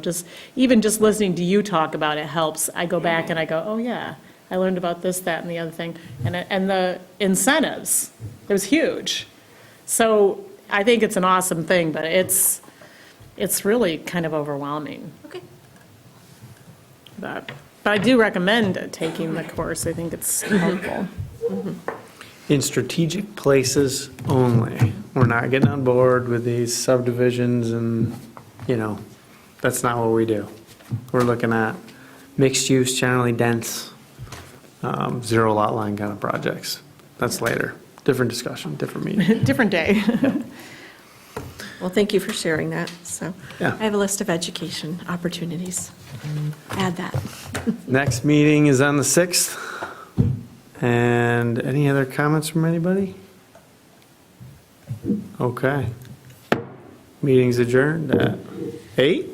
just, even just listening to you talk about it helps. I go back and I go, oh, yeah, I learned about this, that, and the other thing. And the incentives, it was huge. So I think it's an awesome thing, but it's really kind of overwhelming. Okay. But I do recommend taking the course. I think it's helpful. In strategic places only. We're not getting on board with these subdivisions and, that's not what we do. We're looking at mixed use, generally dense, zero lot line kind of projects. That's later. Different discussion, different meeting. Different day. Well, thank you for sharing that. So Yeah. I have a list of education opportunities. Add that. Next meeting is on the 6th. And any other comments from anybody? Okay. Meeting's adjourned at 8?